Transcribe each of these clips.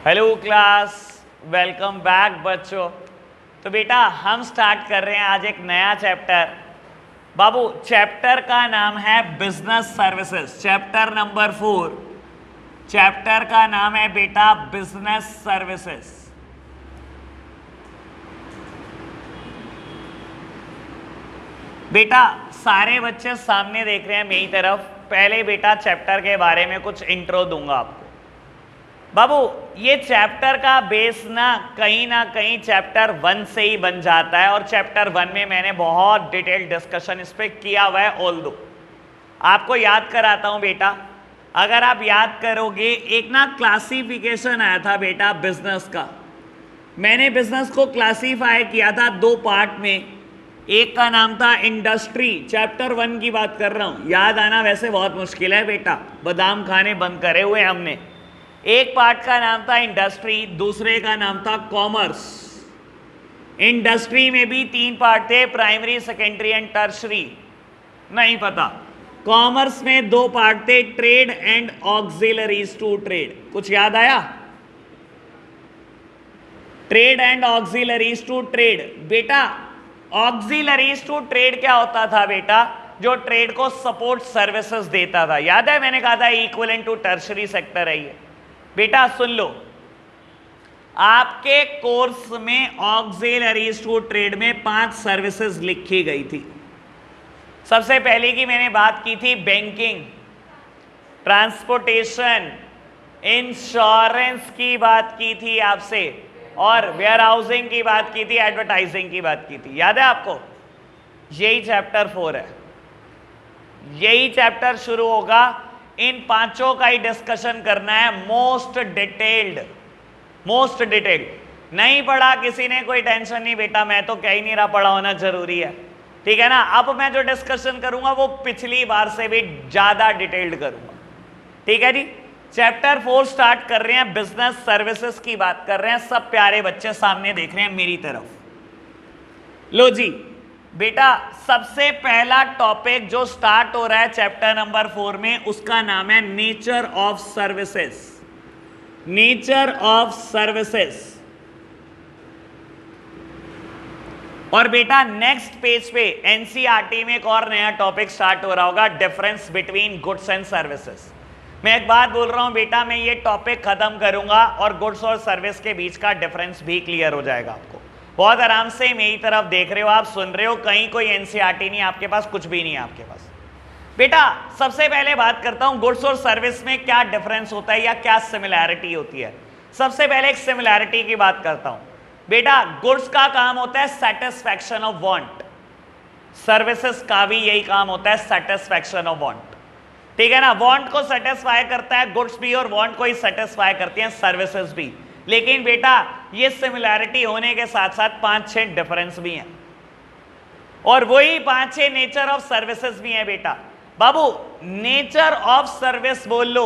Hello class, welcome back बच्चों। तो बेटा हम स्टार्ट कर रहे हैं आज एक नया चैप्टर। बाबू चैप्टर का नाम है business services, chapter number 4। Chapter का नाम है बेटा बिजनेस सर्विसेज। बेटा सारे बच्चे सामने देख रहे हैं मेरी तरफ। पहले बेटा चैप्टर के बारे में कुछ इंट्रो दूंगा आपको। बाबू ये चैप्टर का बेस ना कहीं चैप्टर 1 से ही बन जाता है, और चैप्टर 1 में मैंने बहुत डिटेल डिस्कशन इस पर किया हुआ है। ऑल दो आपको याद कराता हूं बेटा, अगर आप याद करोगे एक ना क्लासिफिकेशन आया था बेटा बिजनेस का। मैंने बिजनेस को क्लासीफाई किया था 2 पार्ट में। एक का नाम था इंडस्ट्री, चैप्टर 1 की बात कर रहा हूं, याद आना वैसे बहुत मुश्किल है बेटा, बादाम खाने बंद करे हुए हमने। एक पार्ट का नाम था इंडस्ट्री, दूसरे का नाम था कॉमर्स। इंडस्ट्री में भी 3 पार्ट थे, प्राइमरी, सेकेंडरी एंड टर्शरी, नहीं पता। कॉमर्स में 2 पार्ट थे, trade and auxiliaries to trade. कुछ याद आया? Trade and auxiliaries to trade. बेटा ऑक्सिलरीज टू ट्रेड क्या होता था बेटा? जो ट्रेड को सपोर्ट सर्विसेज देता था। याद है मैंने कहा था इक्विवेलेंट टू टर्शरी सेक्टर है ये। बेटा सुन लो, आपके कोर्स में ऑक्सिलरीज टू ट्रेड में 5 सर्विसेज लिखी गई थी। सबसे पहले की मैंने बात की थी बैंकिंग, ट्रांसपोर्टेशन, इंश्योरेंस की बात की थी आपसे, और वेयर हाउसिंग की बात की थी, एडवर्टाइजिंग की बात की थी। याद है आपको? यही चैप्टर 4 है, यही चैप्टर शुरू होगा। इन 5 का ही डिस्कशन करना है, मोस्ट डिटेल्ड। नहीं पढ़ा किसी ने, कोई टेंशन नहीं बेटा, मैं तो कह ही नहीं रहा पढ़ा होना जरूरी है, ठीक है ना। अब मैं जो डिस्कशन करूंगा वो पिछली बार से भी ज्यादा डिटेल्ड करूंगा, ठीक है जी। चैप्टर 4 स्टार्ट कर रहे हैं, बिजनेस सर्विसेज की बात कर रहे हैं। सब प्यारे बच्चे सामने देख रहे हैं मेरी तरफ। लो जी बेटा, सबसे पहला टॉपिक जो स्टार्ट हो रहा है चैप्टर नंबर 4 में, उसका नाम है nature of services. Nature of services. और बेटा नेक्स्ट पेज पे एनसीईआरटी में एक और नया टॉपिक स्टार्ट हो रहा होगा, difference between goods and services. मैं एक बात बोल रहा हूं बेटा, मैं ये टॉपिक खत्म करूंगा और गुड्स और सर्विस के बीच का डिफरेंस भी क्लियर हो जाएगा आपको। बहुत आराम से मेरी तरफ देख रहे हो आप, सुन रहे हो, कहीं कोई एनसीईआरटी नहीं आपके पास, कुछ भी नहीं है आपके पास। बेटा सबसे पहले बात करता हूं गुड्स और सर्विस में क्या डिफरेंस होता है या क्या सिमिलैरिटी होती है। सबसे पहले एक सिमिलैरिटी की बात करता हूं बेटा। गुड्स का काम होता है सेटिस्फैक्शन ऑफ वांट, सर्विसेज का भी यही काम होता है, सेटिस्फैक्शन ऑफ वांट, ठीक है ना। वांट को सेटिस्फाई करता है गुड्स भी, और वांट को ही सेटिस्फाई करती हैं सर्विसेज भी। लेकिन बेटा ये सिमिलैरिटी होने के साथ साथ 5-6 डिफरेंस भी हैं, और वही 5-6 नेचर ऑफ सर्विसेज भी हैं बेटा। बाबू नेचर ऑफ सर्विस बोल लो,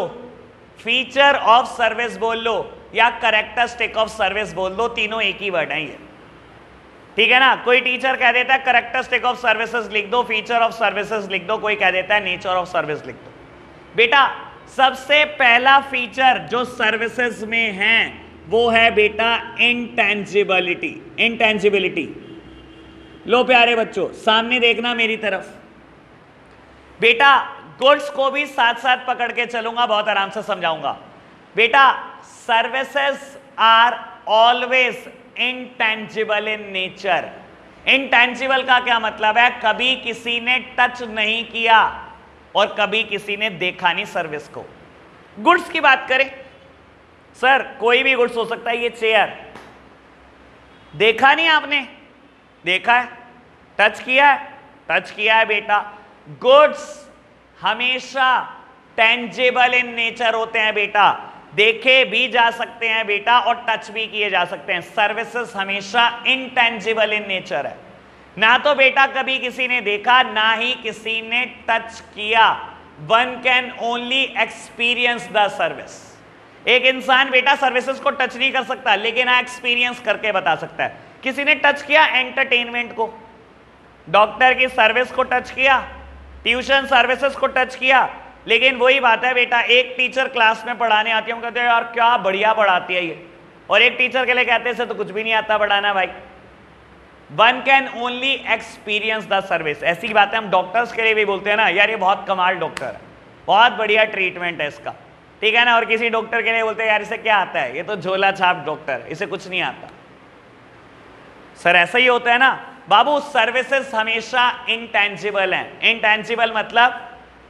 फीचर ऑफ सर्विस बोल लो, या कैरेक्टरिस्टिक ऑफ सर्विस बोल दो, तीनों एक ही वर्ड है ये, ठीक है ना। कोई टीचर कह देता है कैरेक्टरिस्टिक ऑफ सर्विसेज लिख दो, फीचर ऑफ सर्विसेज लिख दो, कोई कह देता है नेचर ऑफ सर्विस लिख दो। बेटा सबसे पहला फीचर जो सर्विसेज में है वो है बेटा इंटेंजिबिलिटी। इंटेंजिबिलिटी लो प्यारे बच्चों, सामने देखना मेरी तरफ। बेटा गुड्स को भी साथ साथ पकड़ के चलूंगा, बहुत आराम से समझाऊंगा। बेटा services are always intangible in nature. Intangible का क्या मतलब है? कभी किसी ने टच नहीं किया और कभी किसी ने देखा नहीं सर्विस को। गुड्स की बात करें सर, कोई भी गुड्स हो सकता है। ये चेयर देखा नहीं आपने? देखा है। टच किया है? टच किया है बेटा। गुड्स हमेशा टेंजिबल इन नेचर होते हैं बेटा, देखे भी जा सकते हैं बेटा और टच भी किए जा सकते हैं। सर्विसेज हमेशा इनटेंजिबल इन नेचर है, ना तो बेटा कभी किसी ने देखा, ना ही किसी ने टच किया। One can only experience the service. एक इंसान बेटा सर्विसेज को टच नहीं कर सकता, लेकिन एक्सपीरियंस करके बता सकता है। किसी ने टच किया एंटरटेनमेंट को, डॉक्टर की सर्विस को टच किया, ट्यूशन सर्विसेज को टच किया, लेकिन वही बात है बेटा, एक टीचर क्लास में पढ़ाने आती है, हम कहते हैं यार क्या बढ़िया पढ़ाती है ये, और एक टीचर के लिए कहते हैं तो कुछ भी नहीं आता पढ़ाना भाई। One can only experience the service. ऐसी बातें हम डॉक्टर्स के लिए भी बोलते हैं ना, यार ये बहुत कमाल डॉक्टर है, बहुत बढ़िया ट्रीटमेंट है इसका, ठीक है ना। और किसी डॉक्टर के लिए बोलते हैं यार इसे क्या आता है, ये तो झोला छाप डॉक्टर, इसे कुछ नहीं आता। सर ऐसा ही होता है ना बाबू। सर्विसेज हमेशा इंटेंजिबल हैं। इंटेंजिबल मतलब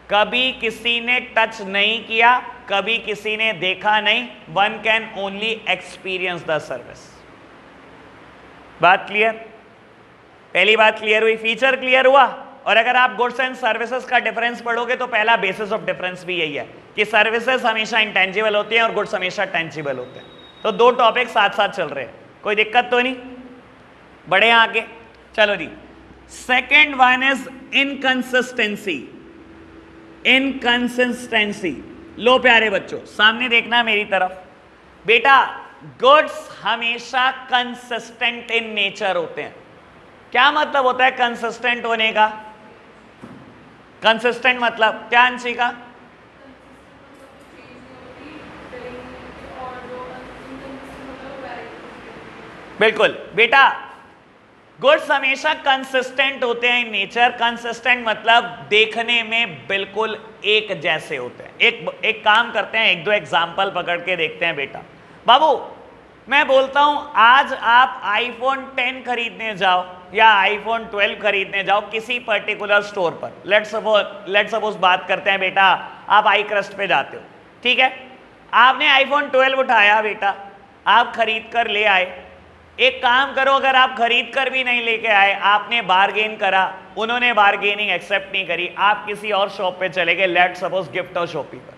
कभी किसी ने टच नहीं किया, कभी किसी ने देखा नहीं। One can only experience the service. बात क्लियर? पहली बात क्लियर हुई, फीचर क्लियर हुआ। और अगर आप गुड्स एंड सर्विसेज का डिफरेंस पढ़ोगे तो पहला बेसिस ऑफ डिफरेंस भी यही है कि सर्विसेज हमेशा इंटेंजिबल होती हैं और गुड्स हमेशा टेंजिबल होते हैं। तो दो टॉपिक साथ साथ चल रहे हैं, कोई दिक्कत तो नहीं। बढ़े आगे, चलो जी। Second one is inconsistency. Inconsistency, लो प्यारे बच्चों सामने देखना मेरी तरफ। बेटा गुड्स हमेशा कंसिस्टेंट इन नेचर होते हैं। क्या मतलब होता है कंसिस्टेंट होने का? कंसिस्टेंट मतलब क्या अंशी का? बिल्कुल बेटा, गुड्स हमेशा कंसिस्टेंट होते हैं इन नेचर। कंसिस्टेंट मतलब देखने में बिल्कुल एक जैसे होते हैं। एक काम करते हैं, एक दो एग्जाम्पल पकड़ के देखते हैं बेटा। बाबू मैं बोलता हूं आज आप आईफोन 10 खरीदने जाओ या आईफोन 12 खरीदने जाओ किसी पर्टिकुलर स्टोर पर। लेट्स सपोज बात करते हैं बेटा, आप आई क्रस्ट पे जाते हो, ठीक है। आपने आईफोन 12 उठाया बेटा, आप खरीद कर ले आए। एक काम करो, अगर आप खरीद कर भी नहीं लेके आए, आपने बार्गेन करा, उन्होंने बार्गेनिंग एक्सेप्ट नहीं करी, आप किसी और शॉप पे चले गए, लेट्स सपोज गिफ्ट और शॉपिंग पर।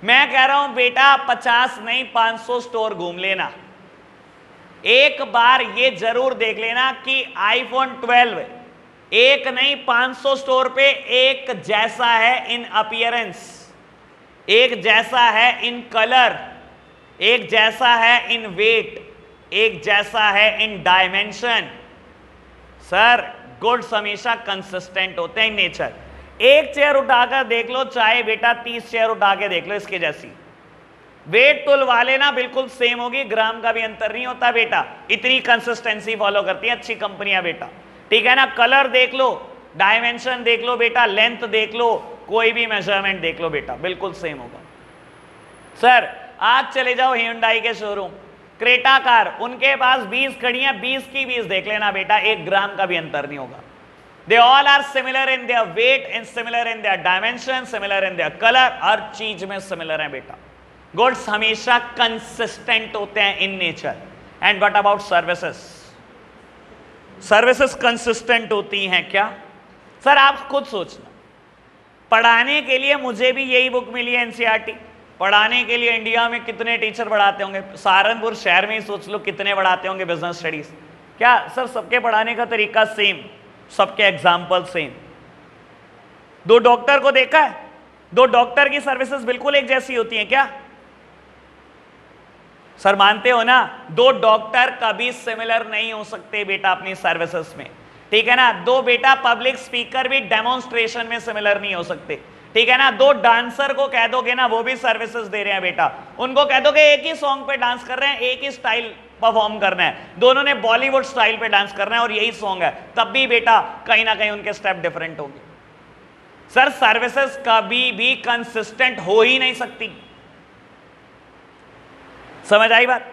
मैं कह रहा हूं बेटा 50 नहीं 500 स्टोर घूम लेना, एक बार ये जरूर देख लेना कि आईफोन 12 एक नहीं 500 स्टोर पे एक जैसा है इन अपीयरेंस, एक जैसा है इन कलर, एक जैसा है इन वेट, एक जैसा है इन डायमेंशन। सर गुड्स हमेशा कंसिस्टेंट होते हैं इन नेचर। एक चेयर उठाकर देख लो, चाहे बेटा 30 चेयर उठा के देख लो इसके जैसी, वेट तुलवा लेना बिल्कुल सेम होगी, ग्राम का भी अंतर नहीं होता बेटा। इतनी कंसिस्टेंसी फॉलो करती है अच्छी कंपनियां बेटा, ठीक है ना। कलर देख लो, डायमेंशन देख लो बेटा, लेंथ देख लो, कोई भी मेजरमेंट देख लो बेटा, बिल्कुल सेम होगा। सर आज चले जाओ Hyundai के शोरूम, क्रेटा कार, उनके पास 20 खड़ी हैं, 20 की 20 देख लेना बेटा, 1 ग्राम का भी अंतर नहीं होगा। They all are similar in their weight and similar in their dimension, similar in their color, हर चीज में सिमिलर है बेटा। गुड्स हमेशा कंसिस्टेंट होते हैं in nature. And what about services? Services consistent होती हैं क्या? सर आप खुद सोचना, पढ़ाने के लिए मुझे भी यही बुक मिली है एनसीईआरटी। पढ़ाने के लिए इंडिया में कितने टीचर पढ़ाते होंगे? सहारनपुर शहर में ही सोच लो कितने पढ़ाते होंगे बिजनेस स्टडीज। क्या सर सबके पढ़ाने का तरीका सेम, सबके एग्जाम्पल सेम? दो डॉक्टर को देखा है, दो डॉक्टर की सर्विसेज बिल्कुल एक जैसी होती हैं क्या? सर मानते हो ना, दो डॉक्टर कभी सिमिलर नहीं हो सकते बेटा अपनी सर्विसेज में, ठीक है ना। दो बेटा पब्लिक स्पीकर भी डेमोन्स्ट्रेशन में सिमिलर नहीं हो सकते, ठीक है ना। दो डांसर को कह दोगे ना, वो भी सर्विसेज दे रहे हैं बेटा, उनको कह दोगे एक ही सॉन्ग पे डांस कर रहे हैं, एक ही स्टाइल परफॉर्म करना है, दोनों ने बॉलीवुड स्टाइल पे डांस करना है और यही सॉन्ग है, तब भी बेटा कहीं ना कहीं उनके स्टेप डिफरेंट होंगे। सर सर्विसेज कभी भी कंसिस्टेंट हो ही नहीं सकती। समझ आई बात?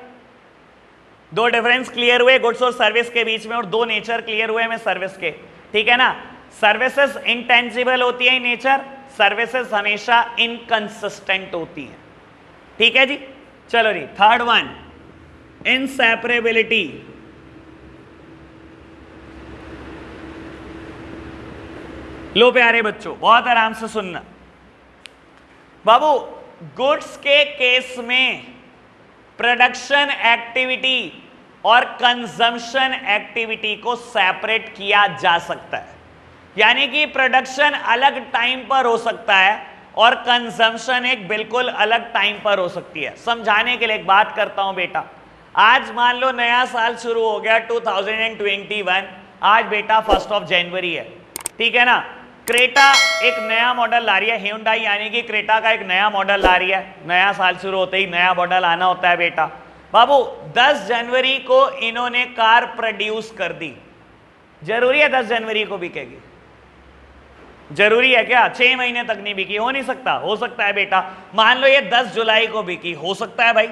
दो डिफरेंस क्लियर हुए गुड्स और सर्विस के बीच में, और दो नेचर क्लियर हुए हमें सर्विस के, ठीक है ना। सर्विसेज इंटेंजिबल होती है इन नेचर, सर्विसेज हमेशा इनकंसिस्टेंट होती है, ठीक है जी। चलो जी, थर्ड वन, इनसेपरेबिलिटी। लो प्यारे बच्चों बहुत आराम से सुनना। बाबू गुड्स के केस में प्रोडक्शन एक्टिविटी और कंजम्पशन एक्टिविटी को सेपरेट किया जा सकता है, यानी कि प्रोडक्शन अलग टाइम पर हो सकता है और कंजम्पशन एक बिल्कुल अलग टाइम पर हो सकती है। समझाने के लिए एक बात करता हूं बेटा, आज मान लो नया साल शुरू हो गया 2021, आज बेटा 1 जनवरी है, ठीक है ना। क्रेटा एक नया मॉडल ला रही है, Hyundai यानी कि क्रेटा का एक नया मॉडल ला रही है, नया साल शुरू होते ही नया मॉडल आना होता है बेटा। बाबू 10 जनवरी को इन्होंने कार प्रोड्यूस कर दी, जरूरी है 10 जनवरी को बिकेगी? जरूरी है क्या? 6 महीने तक नहीं बिकी, हो नहीं सकता। हो सकता है बेटा, मान लो ये 10 जुलाई को बिकी, हो सकता है भाई।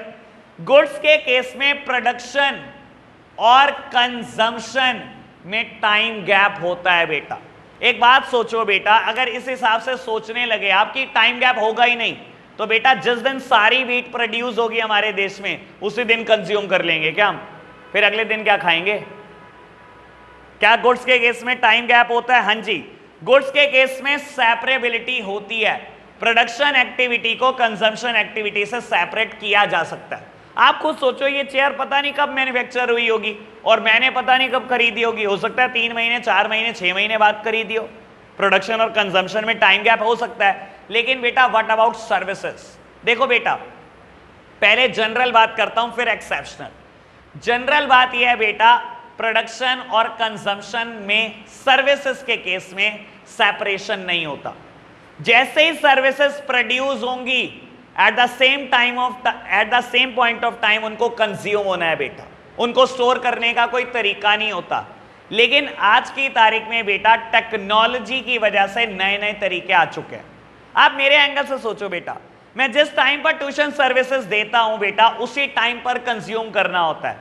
गुड्स के केस में प्रोडक्शन और कंजम्पशन में टाइम गैप होता है बेटा। एक बात सोचो बेटा, अगर इस हिसाब से सोचने लगे आपकी, टाइम गैप होगा ही नहीं, तो बेटा जिस दिन सारी व्हीट प्रोड्यूस होगी हमारे देश में उसी दिन कंज्यूम कर लेंगे क्या हम? फिर अगले दिन क्या खाएंगे? क्या गुड्स के केस में टाइम गैप होता है? हाँ जी, गुड्स के केस में सेपरेबिलिटी होती है। प्रोडक्शन एक्टिविटी को कंजम्पशन एक्टिविटी से सेपरेट किया जा सकता है। आप खुद सोचो, ये चेयर पता नहीं कब मैन्युफैक्चर हुई होगी और मैंने पता नहीं कब खरीदी होगी, हो सकता है 3 महीने 4 महीने 6 महीने बाद खरीदी हो। प्रोडक्शन और कंजम्पशन में टाइम गैप हो सकता है। लेकिन बेटा व्हाट अबाउट सर्विसेज? देखो बेटा, पहले जनरल बात करता हूं फिर एक्सेप्शनल। जनरल बात यह है बेटा, प्रोडक्शन और कंजम्पशन में सर्विसेज के केस में सेपरेशन नहीं होता। जैसे ही सर्विसेज प्रोड्यूस होंगी at the same point of time उनको कंज्यूम होना है बेटा, उनको स्टोर करने का कोई तरीका नहीं होता। लेकिन आज की तारीख में बेटा टेक्नोलॉजी की वजह से नए नए तरीके आ चुके हैं। आप मेरे एंगल से सोचो बेटा, मैं जिस टाइम पर ट्यूशन सर्विसेज देता हूं बेटा उसी टाइम पर कंज्यूम करना होता है,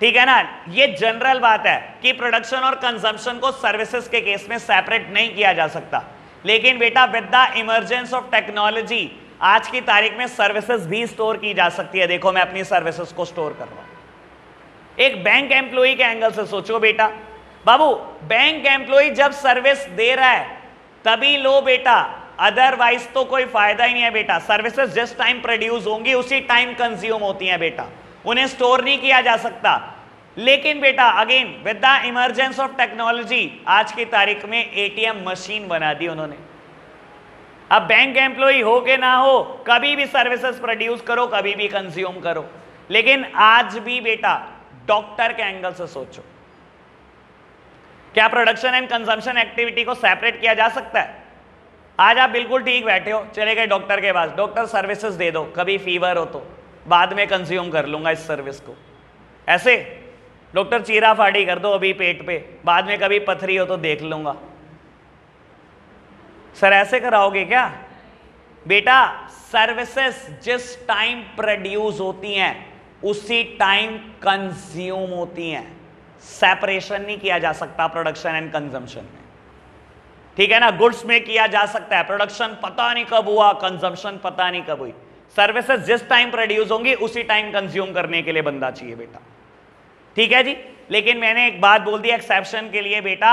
ठीक है ना? ये जनरल बात है कि प्रोडक्शन और कंजम्पशन को सर्विसेज के केस में सेपरेट नहीं किया जा सकता। लेकिन बेटा with the emergence of technology आज की तारीख में सर्विसेज भी स्टोर की जा सकती है। देखो मैं अपनी सर्विसेज को स्टोर कर रहा हूं। एक बैंक एम्प्लॉय के एंगल से सोचो बेटा, बाबू बैंक एम्प्लॉय जब सर्विस दे रहा है तभी लो बेटा, अदरवाइज तो कोई फायदा ही नहीं है बेटा। सर्विसेज जिस टाइम प्रोड्यूस होंगी उसी टाइम कंज्यूम होती हैं बेटा, उन्हें स्टोर नहीं किया जा सकता। लेकिन बेटा again with the emergence of technology आज की तारीख में एटीएम मशीन बना दी उन्होंने। अब बैंक एम्प्लॉय हो के ना हो, कभी भी सर्विसेज प्रोड्यूस करो, कभी भी कंज्यूम करो। लेकिन आज भी बेटा डॉक्टर के एंगल से सोचो, क्या प्रोडक्शन एंड कंजम्पशन एक्टिविटी को सेपरेट किया जा सकता है? आज आप बिल्कुल ठीक बैठे हो, चले गए डॉक्टर के पास, डॉक्टर सर्विसेज दे दो, कभी फीवर हो तो बाद में कंज्यूम कर लूंगा इस सर्विस को। ऐसे डॉक्टर चीरा फाड़ी कर दो अभी पेट पे, बाद में कभी पथरी हो तो देख लूंगा। सर ऐसे कराओगे क्या? बेटा सर्विसेज जिस टाइम प्रोड्यूस होती हैं उसी टाइम कंज्यूम होती हैं, सेपरेशन नहीं किया जा सकता प्रोडक्शन एंड कंजम्पशन में, ठीक है ना? गुड्स में किया जा सकता है, प्रोडक्शन पता नहीं कब हुआ, कंजम्पशन पता नहीं कब हुई। सर्विसेज जिस टाइम प्रोड्यूस होंगी उसी टाइम कंज्यूम करने के लिए बंदा चाहिए बेटा, ठीक है जी। लेकिन मैंने एक बात बोल दी एक्सेप्शन के लिए बेटा,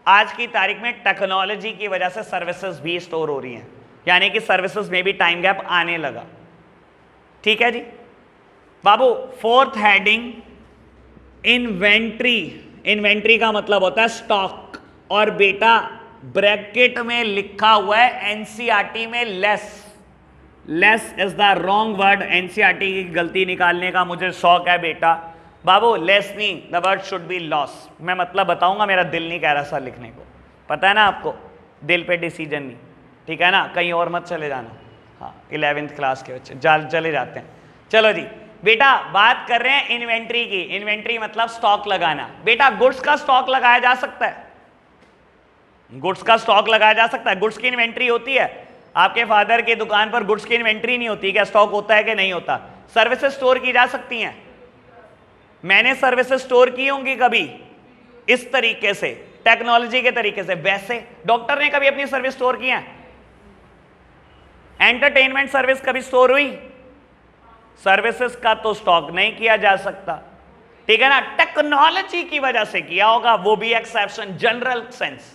आज की तारीख में टेक्नोलॉजी की वजह से सर्विसेज भी स्टोर हो रही हैं, यानी कि सर्विसेज में भी टाइम गैप आने लगा, ठीक है जी। बाबू फोर्थ हेडिंग इन्वेंट्री। इन्वेंट्री का मतलब होता है स्टॉक, और बेटा ब्रैकेट में लिखा हुआ है एनसीईआरटी में less. Less is the wrong word. NCERT की गलती निकालने का मुझे शौक है बेटा। बाबू लेस नहीं, the word should be loss. मैं मतलब बताऊंगा, मेरा दिल नहीं कह रहा सर लिखने को, पता है ना आपको, दिल पे डिसीजन नहीं, ठीक है ना? कहीं और मत चले जाना। हाँ 11th क्लास के बच्चे चले जाते हैं। चलो जी बेटा, बात कर रहे हैं इन्वेंट्री की। इन्वेंट्री मतलब स्टॉक लगाना। बेटा गुड्स का स्टॉक लगाया जा सकता है, गुड्स का स्टॉक लगाया जा सकता है। गुड्स की इन्वेंट्री होती है। आपके फादर की दुकान पर गुड्स की इन्वेंट्री नहीं होती क्या? स्टॉक होता है कि नहीं होता? सर्विसेज स्टोर की जा सकती हैं। मैंने सर्विसेज स्टोर की होंगी कभी इस तरीके से, टेक्नोलॉजी के तरीके से। वैसे डॉक्टर ने कभी अपनी सर्विस स्टोर की है? एंटरटेनमेंट सर्विस कभी स्टोर हुई? सर्विसेज का तो स्टॉक नहीं किया जा सकता, ठीक है ना? टेक्नोलॉजी की वजह से किया होगा, वो भी एक्सेप्शन, जनरल सेंस।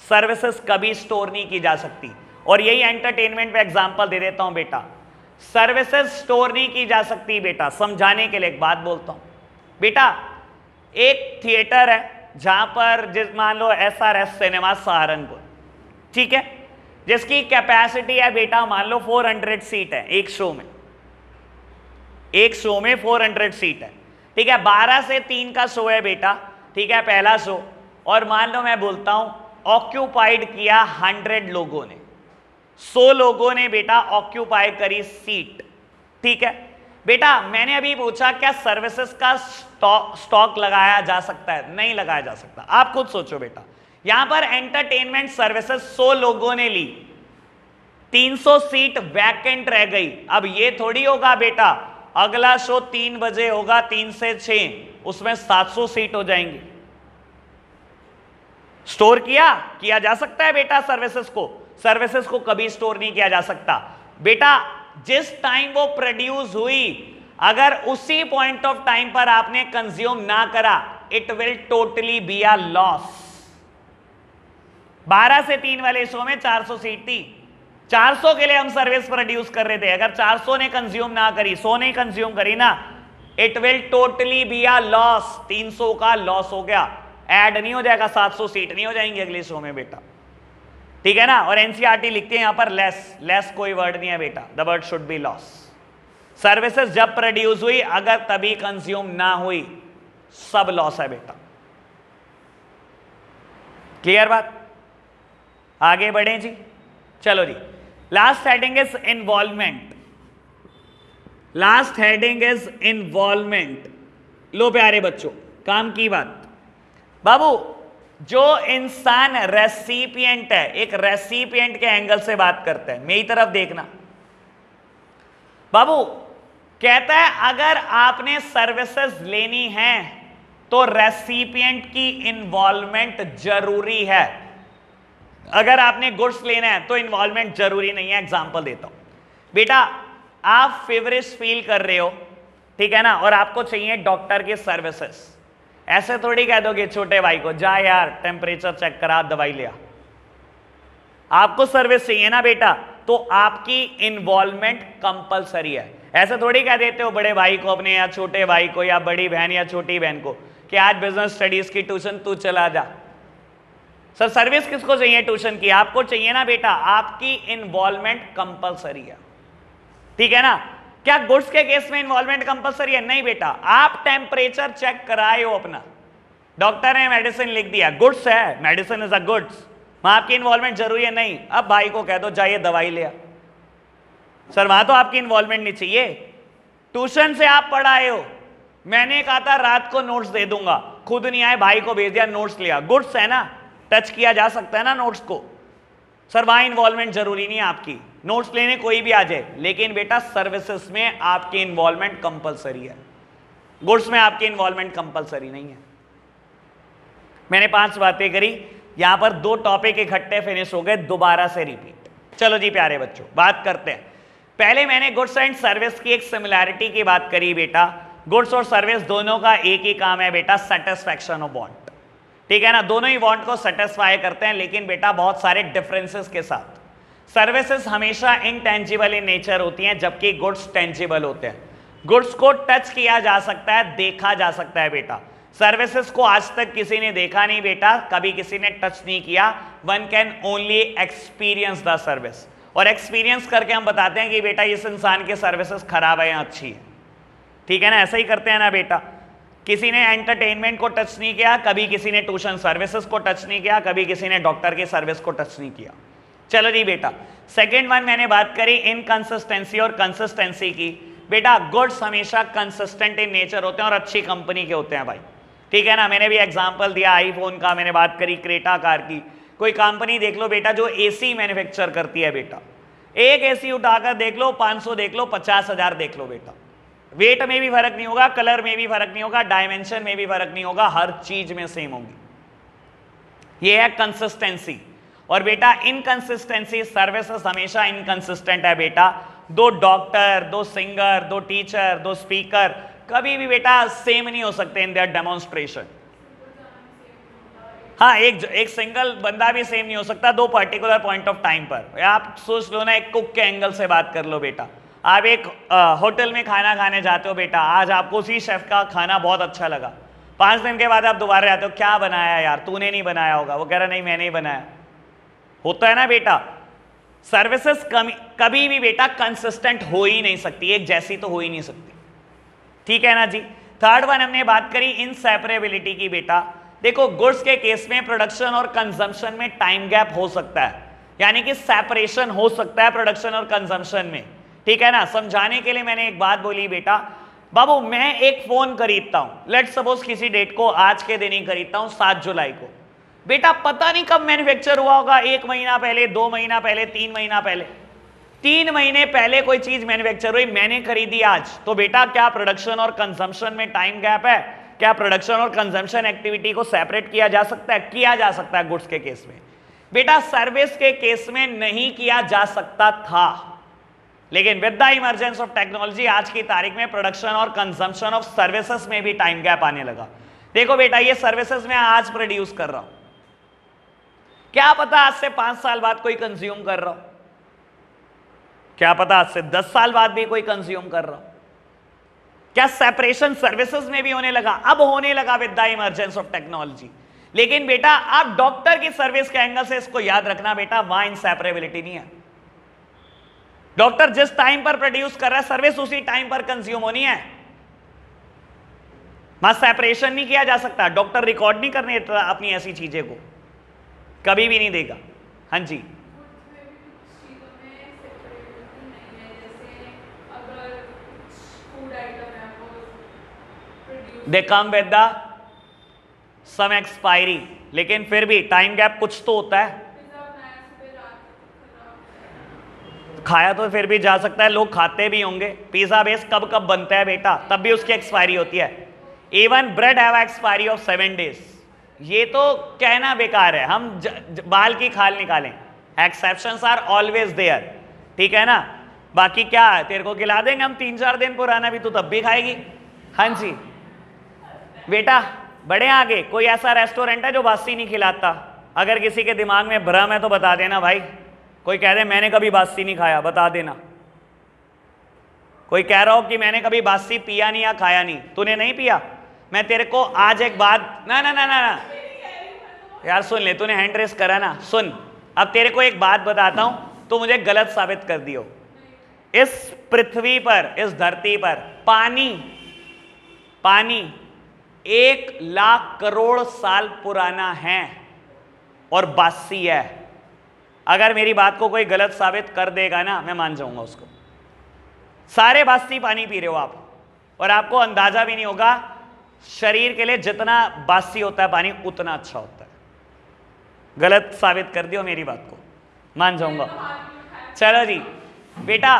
सर्विसेज कभी स्टोर नहीं की जा सकती। और यही एंटरटेनमेंट पे एग्जांपल दे देता हूं बेटा। सर्विसेज स्टोर नहीं की जा सकती बेटा। समझाने के लिए एक बात बोलता हूं बेटा, एक थिएटर है जहां पर मान लो SRS सिनेमा सहारनपुर, ठीक है, जिसकी कैपेसिटी है बेटा मान लो 400 सीट है एक शो में। एक शो में 400 सीट है, ठीक है। 12 से 3 का शो है बेटा, ठीक है, पहला शो। और मान लो मैं बोलता हूं ऑक्यूपाइड किया 100 लोगों ने, 100 लोगों ने बेटा ऑक्यूपाई करी सीट, ठीक है। बेटा मैंने अभी पूछा क्या सर्विसेज का स्टॉक लगाया जा सकता है? नहीं लगाया जा सकता। आप खुद सोचो बेटा, यहां पर एंटरटेनमेंट सर्विसेज 100 लोगों ने ली, 300 सीट वैकेंट रह गई। अब ये थोड़ी होगा बेटा अगला शो 3 बजे होगा 3 से 6, उसमें 700 सीट हो जाएंगी। स्टोर किया जा सकता है बेटा सर्विसेज को कभी स्टोर नहीं किया जा सकता बेटा। जिस टाइम वो प्रोड्यूस हुई, अगर उसी पॉइंट ऑफ टाइम पर आपने कंज्यूम ना करा, it will totally be a loss. 12 से 3 वाले शो में 400 सीट थी, 400 के लिए हम सर्विस प्रोड्यूस कर रहे थे। अगर 400 ने कंज्यूम ना करी, 100 ने कंज्यूम करी ना, it will totally be a loss. 300 का लॉस हो गया, ऐड नहीं हो जाएगा, 700 सीट नहीं हो जाएंगी अगले शो में बेटा, ठीक है ना। और एनसीईआरटी लिखते हैं यहां पर लेस कोई वर्ड नहीं है बेटा, the word should be loss. Services जब प्रोड्यूस हुई, अगर तभी कंज्यूम ना हुई, सब लॉस है बेटा। क्लियर बात? आगे बढ़े जी, चलो जी। Last heading is involvement. Last heading is involvement. लो प्यारे बच्चों, काम की बात। बाबू जो इंसान रेसिपिएंट है, एक रेसिपिएंट के एंगल से बात करते हैं, मेरी तरफ देखना बाबू। कहता है अगर आपने सर्विसेज लेनी है तो रेसिपिएंट की इन्वॉल्वमेंट जरूरी है। अगर आपने गुड्स लेना है तो इन्वॉल्वमेंट जरूरी नहीं है। एग्जांपल देता हूं बेटा, आप फेवरिश फील कर रहे हो, ठीक है ना, और आपको चाहिए डॉक्टर की सर्विसेज। ऐसे थोड़ी कह दोगे छोटे भाई को, जा यार टेम्परेचर चेक करा, दवाई ले आ। आपको सर्विस चाहिए ना बेटा, तो आपकी इन्वॉल्वमेंट कंपलसरी है। ऐसे थोड़ी कह देते हो बड़े भाई को अपने, या छोटे भाई को, या बड़ी बहन या छोटी बहन को कि आज बिजनेस स्टडीज की ट्यूशन तू चला जा। सर सर्विस किसको चाहिए ट्यूशन की? आपको चाहिए ना बेटा, आपकी इन्वॉल्वमेंट कंपलसरी है, ठीक है ना। क्या गुड्स के केस में इन्वॉल्वमेंट कंपलसरी है? नहीं बेटा। आप टेम्परेचर चेक कराए हो अपना, डॉक्टर ने मेडिसिन लिख दिया, गुड्स है, मेडिसिन इज अ गुड्स, वहां आपकी इन्वॉल्वमेंट जरूरी है? नहीं। अब भाई को कह दो जाइए दवाई ले आ, सर वहां तो आपकी इन्वॉल्वमेंट नहीं चाहिए। ट्यूशन से आप पढ़ाए हो, मैंने कहा था रात को नोट्स दे दूंगा, खुद नहीं आए, भाई को भेज दिया, नोट्स लिया, गुड्स है ना, टच किया जा सकता है ना नोट्स को। सर वहां इन्वॉल्वमेंट जरूरी नहीं है आपकी, नोट्स लेने कोई भी आ जाए, लेकिन बेटा सर्विसेज में आपकी इन्वॉल्वमेंट कंपलसरी है, गुड्स में आपकी इन्वॉल्वमेंट कंपलसरी नहीं है। मैंने 5 बातें करी, यहां पर 2 टॉपिक इकट्ठे फिनिश हो गए, दोबारा से रिपीट। चलो जी प्यारे बच्चों, बात करते हैं। पहले मैंने गुड्स एंड सर्विस की एक सिमिलैरिटी की बात करी बेटा। गुड्स और सर्विस दोनों का एक ही काम है बेटा, सेटिस्फैक्शन ऑफ वांट, ठीक है ना। दोनों ही वांट को सेटिस्फाई करते हैं, लेकिन बेटा बहुत सारे डिफरेंसेस के साथ। सर्विसेज हमेशा इनटेंजिबल इन नेचर होती हैं, जबकि गुड्स टेंजिबल होते हैं। गुड्स को टच किया जा सकता है, देखा जा सकता है बेटा। सर्विसेज को आज तक किसी ने देखा नहीं बेटा, कभी किसी ने टच नहीं किया। One can only experience the service, और एक्सपीरियंस करके हम बताते हैं कि बेटा इस इंसान की सर्विसेज खराब है या अच्छी है, ठीक है ना। ऐसा ही करते हैं ना बेटा। किसी ने एंटरटेनमेंट को टच नहीं किया, कभी किसी ने ट्यूशन सर्विसेज को टच नहीं किया, कभी किसी ने डॉक्टर की सर्विस को टच नहीं किया। चलो जी बेटा, सेकेंड वन मैंने बात करी इनकंसिस्टेंसी और कंसिस्टेंसी की। बेटा गुड्स हमेशा कंसिस्टेंट इन नेचर होते हैं और अच्छी कंपनी के होते हैं भाई, ठीक है ना। मैंने भी एग्जांपल दिया आईफोन का, मैंने बात करी क्रेटा कार की। कोई कंपनी देख लो बेटा जो एसी मैन्युफैक्चर करती है बेटा, एक एसी उठाकर देख लो, 500 देख लो, 50,000 देख लो बेटा, वेट में भी फर्क नहीं होगा, कलर में भी फर्क नहीं होगा, डायमेंशन में भी फर्क नहीं होगा, हर चीज में सेम होगी। ये है कंसिस्टेंसी। और बेटा इनकंसिस्टेंसी, सर्विसेज हमेशा इनकंसिस्टेंट है बेटा। 2 डॉक्टर, 2 सिंगर, 2 टीचर, 2 स्पीकर कभी भी बेटा सेम नहीं हो सकते इन देयर डेमोन्स्ट्रेशन। हाँ, एक सिंगल बंदा भी सेम नहीं हो सकता 2 पर्टिकुलर पॉइंट ऑफ टाइम पर। आप सोच लो ना, एक कुक के एंगल से बात कर लो बेटा। आप एक होटल में खाना खाने जाते हो बेटा, आज आपको उसी शेफ का खाना बहुत अच्छा लगा, 5 दिन के बाद आप दोबारा जाते हो, क्या बनाया यार, तूने नहीं बनाया होगा, वो कह रहा नहीं मैंने ही बनाया। होता है ना बेटा। सर्विसेज कभी भी बेटा कंसिस्टेंट हो ही नहीं सकती, एक जैसी तो हो ही नहीं सकती, ठीक है ना जी। थर्ड वन हमने बात करी इनसेपरेबिलिटी की बेटा। देखो गुड्स के केस में प्रोडक्शन और कंजम्पशन में टाइम गैप हो सकता है, यानी कि सेपरेशन हो सकता है प्रोडक्शन और कंजम्पशन में, ठीक है ना। समझाने के लिए मैंने एक बात बोली बेटा, बाबू मैं एक फोन खरीदता हूं, लेट्स सपोज किसी डेट को, आज के दिन ही खरीदता हूं 7 जुलाई को। बेटा पता नहीं कब मैन्युफैक्चर हुआ होगा, 1 महीना पहले, 2 महीना पहले, 3 महीना पहले। 3 महीने पहले कोई चीज मैन्युफैक्चर हुई, मैंने खरीदी आज, तो बेटा क्या प्रोडक्शन और कंजम्पशन में टाइम गैप है? क्या प्रोडक्शन और कंजम्पशन एक्टिविटी को सेपरेट किया जा सकता है? किया जा सकता है गुड्स के केस में। बेटा सर्विस के केस में नहीं किया जा सकता था, लेकिन with the emergence of technology आज की तारीख में प्रोडक्शन और कंजम्पशन ऑफ सर्विसेज में भी टाइम गैप आने लगा। देखो बेटा ये सर्विसेज मैं आज प्रोड्यूस कर रहा हूं, क्या पता आज से 5 साल बाद कोई कंज्यूम कर रहा हो, क्या पता आज से 10 साल बाद भी कोई कंज्यूम कर रहा हो। क्या सेपरेशन सर्विसेज में भी होने लगा? अब होने लगा with the emergence of technology. लेकिन बेटा आप डॉक्टर की सर्विस के एंगल से इसको याद रखना बेटा, वहां इनसेपरेबिलिटी नहीं है। डॉक्टर जिस टाइम पर प्रोड्यूस कर रहा है सर्विस उसी टाइम पर कंज्यूम होनी है, वहां सेपरेशन नहीं किया जा सकता। डॉक्टर रिकॉर्ड नहीं करने अपनी ऐसी चीजें को, कभी भी नहीं देगा। हाँ जी they come with the some expiry, लेकिन फिर भी टाइम गैप कुछ तो होता है। खाया तो फिर भी जा सकता है, लोग खाते भी होंगे। पिज्जा बेस कब कब बनता है बेटा, तब भी उसकी एक्सपायरी होती है। Even bread have expiry of 7 days। ये तो कहना बेकार है, हम बाल की खाल निकालें, एक्सेप्शंस आर ऑलवेज देयर, ठीक है ना। बाकी क्या है, तेरे को खिला देंगे हम 3-4 दिन पुराना भी, तू तब भी खाएगी। हाँ जी बेटा बड़े आगे कोई ऐसा रेस्टोरेंट है जो बासी नहीं खिलाता? अगर किसी के दिमाग में भ्रम है तो बता देना भाई। कोई कह दे मैंने कभी बासी नहीं खाया, बता देना। कोई कह रहा हो कि मैंने कभी बासी पिया नहीं या खाया नहीं, तूने नहीं पिया। मैं तेरे को आज एक बात, ना ना ना ना ना यार सुन ले, तूने हैंड रेस करा ना, सुन अब तेरे को एक बात बताता हूं, तो मुझे गलत साबित कर दियो। इस पृथ्वी पर, इस धरती पर पानी 1 लाख करोड़ साल पुराना है और बासी है। अगर मेरी बात को कोई गलत साबित कर देगा ना, मैं मान जाऊंगा उसको। सारे बासी पानी पी रहे हो आप, और आपको अंदाजा भी नहीं होगा। शरीर के लिए जितना बासी होता है पानी उतना अच्छा होता है। गलत साबित कर दियो मेरी बात को, मान जाऊंगा। चलो जी बेटा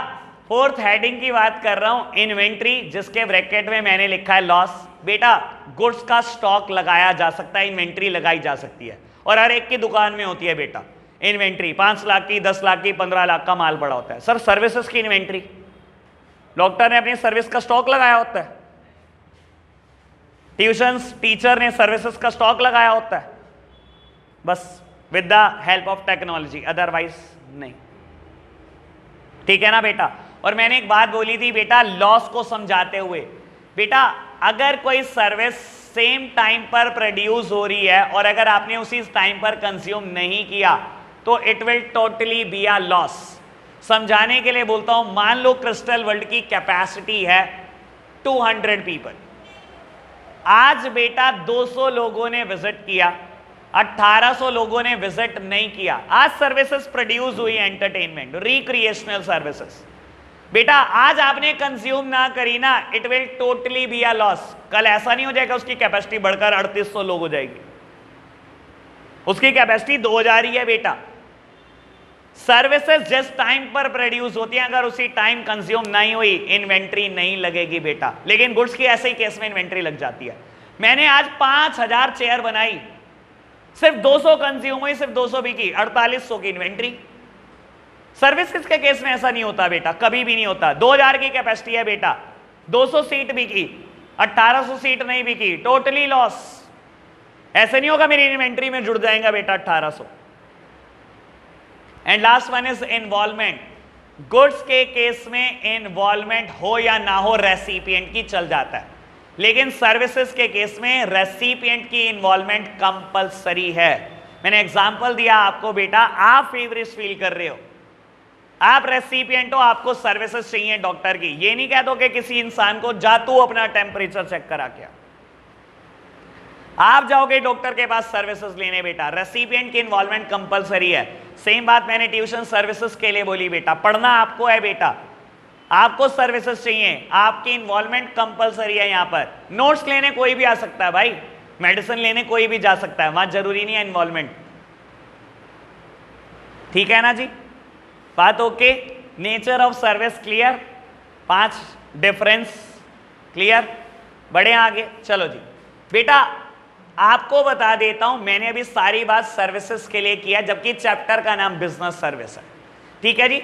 4th हेडिंग की बात कर रहा हूं, इन्वेंट्री, जिसके ब्रैकेट में मैंने लिखा है लॉस। बेटा गुड्स का स्टॉक लगाया जा सकता है, इन्वेंट्री लगाई जा सकती है, और हर एक की दुकान में होती है बेटा इन्वेंट्री। 5 लाख की, 10 लाख की, 15 लाख का माल पड़ा होता है। सर सर्विसेज की इन्वेंट्री, डॉक्टर ने अपनी सर्विस का स्टॉक लगाया होता है, टीचर ने सर्विसेज का स्टॉक लगाया होता है, बस with the help of technology, otherwise नहीं, ठीक है ना बेटा। और मैंने एक बात बोली थी बेटा लॉस को समझाते हुए, बेटा अगर कोई सर्विस सेम टाइम पर प्रोड्यूस हो रही है और अगर आपने उसी टाइम पर कंज्यूम नहीं किया तो it will totally be a loss. समझाने के लिए बोलता हूं, मान लो क्रिस्टल वर्ल्ड की कैपेसिटी है 200 पीपल। आज बेटा 200 लोगों ने विजिट किया, 1800 लोगों ने विजिट नहीं किया। आज सर्विसेज प्रोड्यूस हुई, एंटरटेनमेंट, रिक्रिएशनल सर्विसेज। बेटा आज आपने कंज्यूम ना करी ना, it will totally be a loss. कल ऐसा नहीं हो जाएगा उसकी कैपेसिटी बढ़कर 3800 लोग हो जाएगी, उसकी कैपेसिटी 2000 ही है बेटा। सर्विसेज जिस टाइम पर प्रोड्यूस होती हैं, अगर उसी टाइम कंज्यूम नहीं हुई इन्वेंट्री नहीं लगेगी बेटा। लेकिन गुड्स की ऐसे ही केस में इन्वेंट्री लग जाती है। मैंने आज 5000 चेयर बनाई, सिर्फ 200 कंज्यूम हुई, सिर्फ 200 बिकी, 4800 की इन्वेंट्री। सर्विसेज के केस में ऐसा नहीं होता बेटा, कभी भी नहीं होता। 2000 की कैपेसिटी है बेटा, 200 सीट बिकी, 1800 सीट नहीं बिकी, टोटली लॉस। ऐसे नहीं होगा मेरी इन्वेंट्री में जुड़ जाएगा बेटा 1800। And last one is involvement. Goods के केस में इन्वॉल्वमेंट हो या ना हो रेसिपिएंट की चल जाता है, लेकिन सर्विसेज के केस में रेसिपिएंट की इन्वॉल्वमेंट कंपलसरी है। मैंने एग्जांपल दिया आपको बेटा, आप फेवरिट फील कर रहे हो, आप रेसिपिएंट हो, आपको सर्विसेज चाहिए डॉक्टर की। ये नहीं कह दो कि किसी इंसान को जा तू अपना टेम्परेचर चेक करा के, आप जाओगे डॉक्टर के पास सर्विसेज लेने बेटा। रेसिपिएंट की इन्वॉल्वमेंट कंपलसरी है। सेम बात मैंने ट्यूशन सर्विसेज के लिए बोली बेटा, पढ़ना आपको है बेटा, आपको सर्विसेज चाहिए, आपकी इन्वॉल्वमेंट कंपलसरी है। यहां पर नोट्स लेने कोई भी आ सकता है भाई, मेडिसिन लेने कोई भी जा सकता है, वहां जरूरी नहीं है इन्वॉल्वमेंट। ठीक है ना जी, बात okay. Nature of service clear, 5 difference clear, बढ़े आगे। चलो जी बेटा, आपको बता देता हूं, मैंने अभी सारी बात सर्विसेज के लिए किया, जबकि चैप्टर का नाम बिजनेस सर्विस है। ठीक है जी।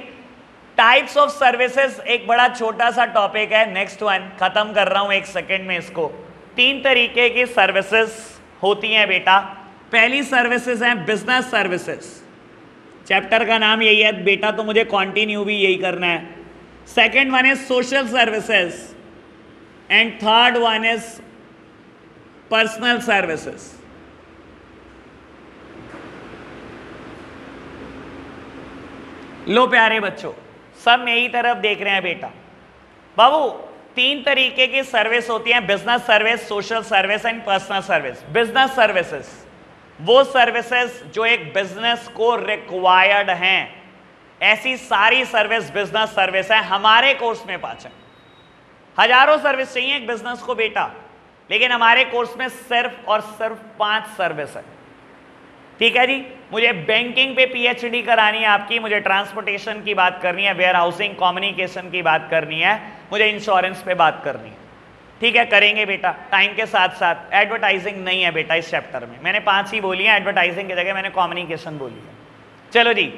टाइप्स ऑफ सर्विसेज एक बड़ा छोटा सा टॉपिक है, नेक्स्ट वन खत्म कर रहा हूं 1 सेकेंड में इसको। 3 तरीके की सर्विसेज होती हैं बेटा। पहली सर्विसेज है बिजनेस सर्विसेज, चैप्टर का नाम यही है बेटा, तो मुझे कंटिन्यू भी यही करना है। Second one is social services and third one is personal services. लो प्यारे बच्चों, सब मेरी तरफ देख रहे हैं बेटा। बाबू 3 तरीके की सर्विस होती है, business service, social service and personal service. Business services वो सर्विसेज जो एक बिजनेस को रिक्वायर्ड हैं, ऐसी सारी सर्विस बिजनेस सर्विस है। हमारे कोर्स में 5 है, हजारों सर्विस चाहिए एक बिजनेस को बेटा, लेकिन हमारे कोर्स में सिर्फ और सिर्फ 5 सर्विस है। ठीक है जी। मुझे बैंकिंग पे पीएचडी करानी है आपकी, मुझे ट्रांसपोर्टेशन की बात करनी है, वेयर हाउसिंग कम्युनिकेशन की बात करनी है, मुझे इंश्योरेंस पे बात करनी है। ठीक है, करेंगे बेटा टाइम के साथ साथ। एडवर्टाइजिंग नहीं है बेटा इस चैप्टर में, मैंने 5 ही बोली है, एडवर्टाइजिंग की जगह मैंने कम्युनिकेशन बोली है। चलो जी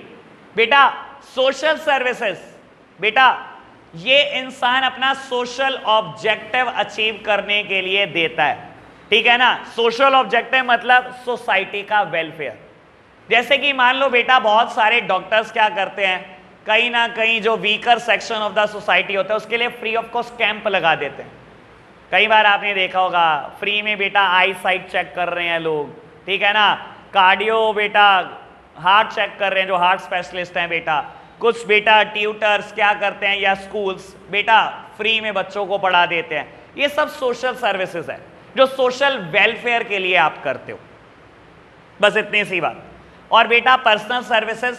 बेटा, सोशल सर्विसेज बेटा ये इंसान अपना सोशल ऑब्जेक्टिव अचीव करने के लिए देता है। ठीक है ना, सोशल ऑब्जेक्टिव मतलब सोसाइटी का वेलफेयर। जैसे कि मान लो बेटा, बहुत सारे डॉक्टर्स क्या करते हैं, कहीं ना कहीं जो weaker section of the society होता है उसके लिए फ्री ऑफ कॉस्ट कैंप लगा देते हैं। कई बार आपने देखा होगा फ्री में बेटा आई साइट चेक कर रहे हैं लोग, ठीक है ना, कार्डियो बेटा हार्ट चेक कर रहे हैं जो हार्ट स्पेशलिस्ट हैं बेटा, कुछ बेटा ट्यूटर्स क्या करते हैं या स्कूल्स बेटा फ्री में बच्चों को पढ़ा देते हैं। ये सब सोशल सर्विसेज है जो सोशल वेलफेयर के लिए आप करते हो, बस इतनी सी बात। और बेटा पर्सनल सर्विसेज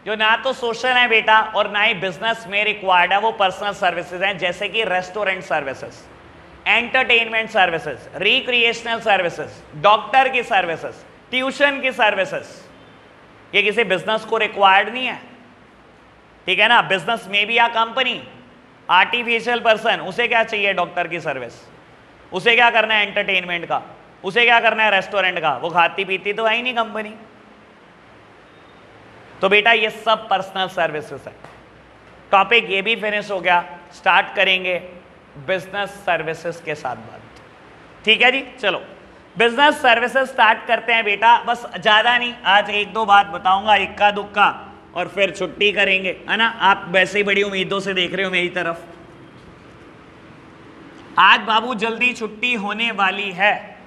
जो ना तो सोशल है बेटा और ना ही बिजनेस में रिक्वायर्ड है, वो पर्सनल सर्विसेज हैं, जैसे कि restaurant services, entertainment services, recreational services, doctor की सर्विसेज, ट्यूशन की सर्विसेज। ये किसी बिजनेस को रिक्वायर्ड नहीं है। ठीक है ना, बिजनेस में भी या कंपनी, आर्टिफिशियल पर्सन, उसे क्या चाहिए डॉक्टर की सर्विस, उसे क्या करना है एंटरटेनमेंट का, उसे क्या करना है रेस्टोरेंट का, वो खाती पीती तो है ही नहीं कंपनी। तो बेटा ये सब पर्सनल सर्विसेज है। टॉपिक ये भी फिनिश हो गया, स्टार्ट करेंगे बिजनेस सर्विसेज के साथ बात। ठीक है जी, चलो बिजनेस सर्विसेज स्टार्ट करते हैं बेटा। बस ज्यादा नहीं, आज 1-2 बात बताऊंगा इक्का दुक्का और फिर छुट्टी करेंगे, है ना। आप वैसे ही बड़ी उम्मीदों से देख रहे हो मेरी तरफ। आज बाबू जल्दी छुट्टी होने वाली है।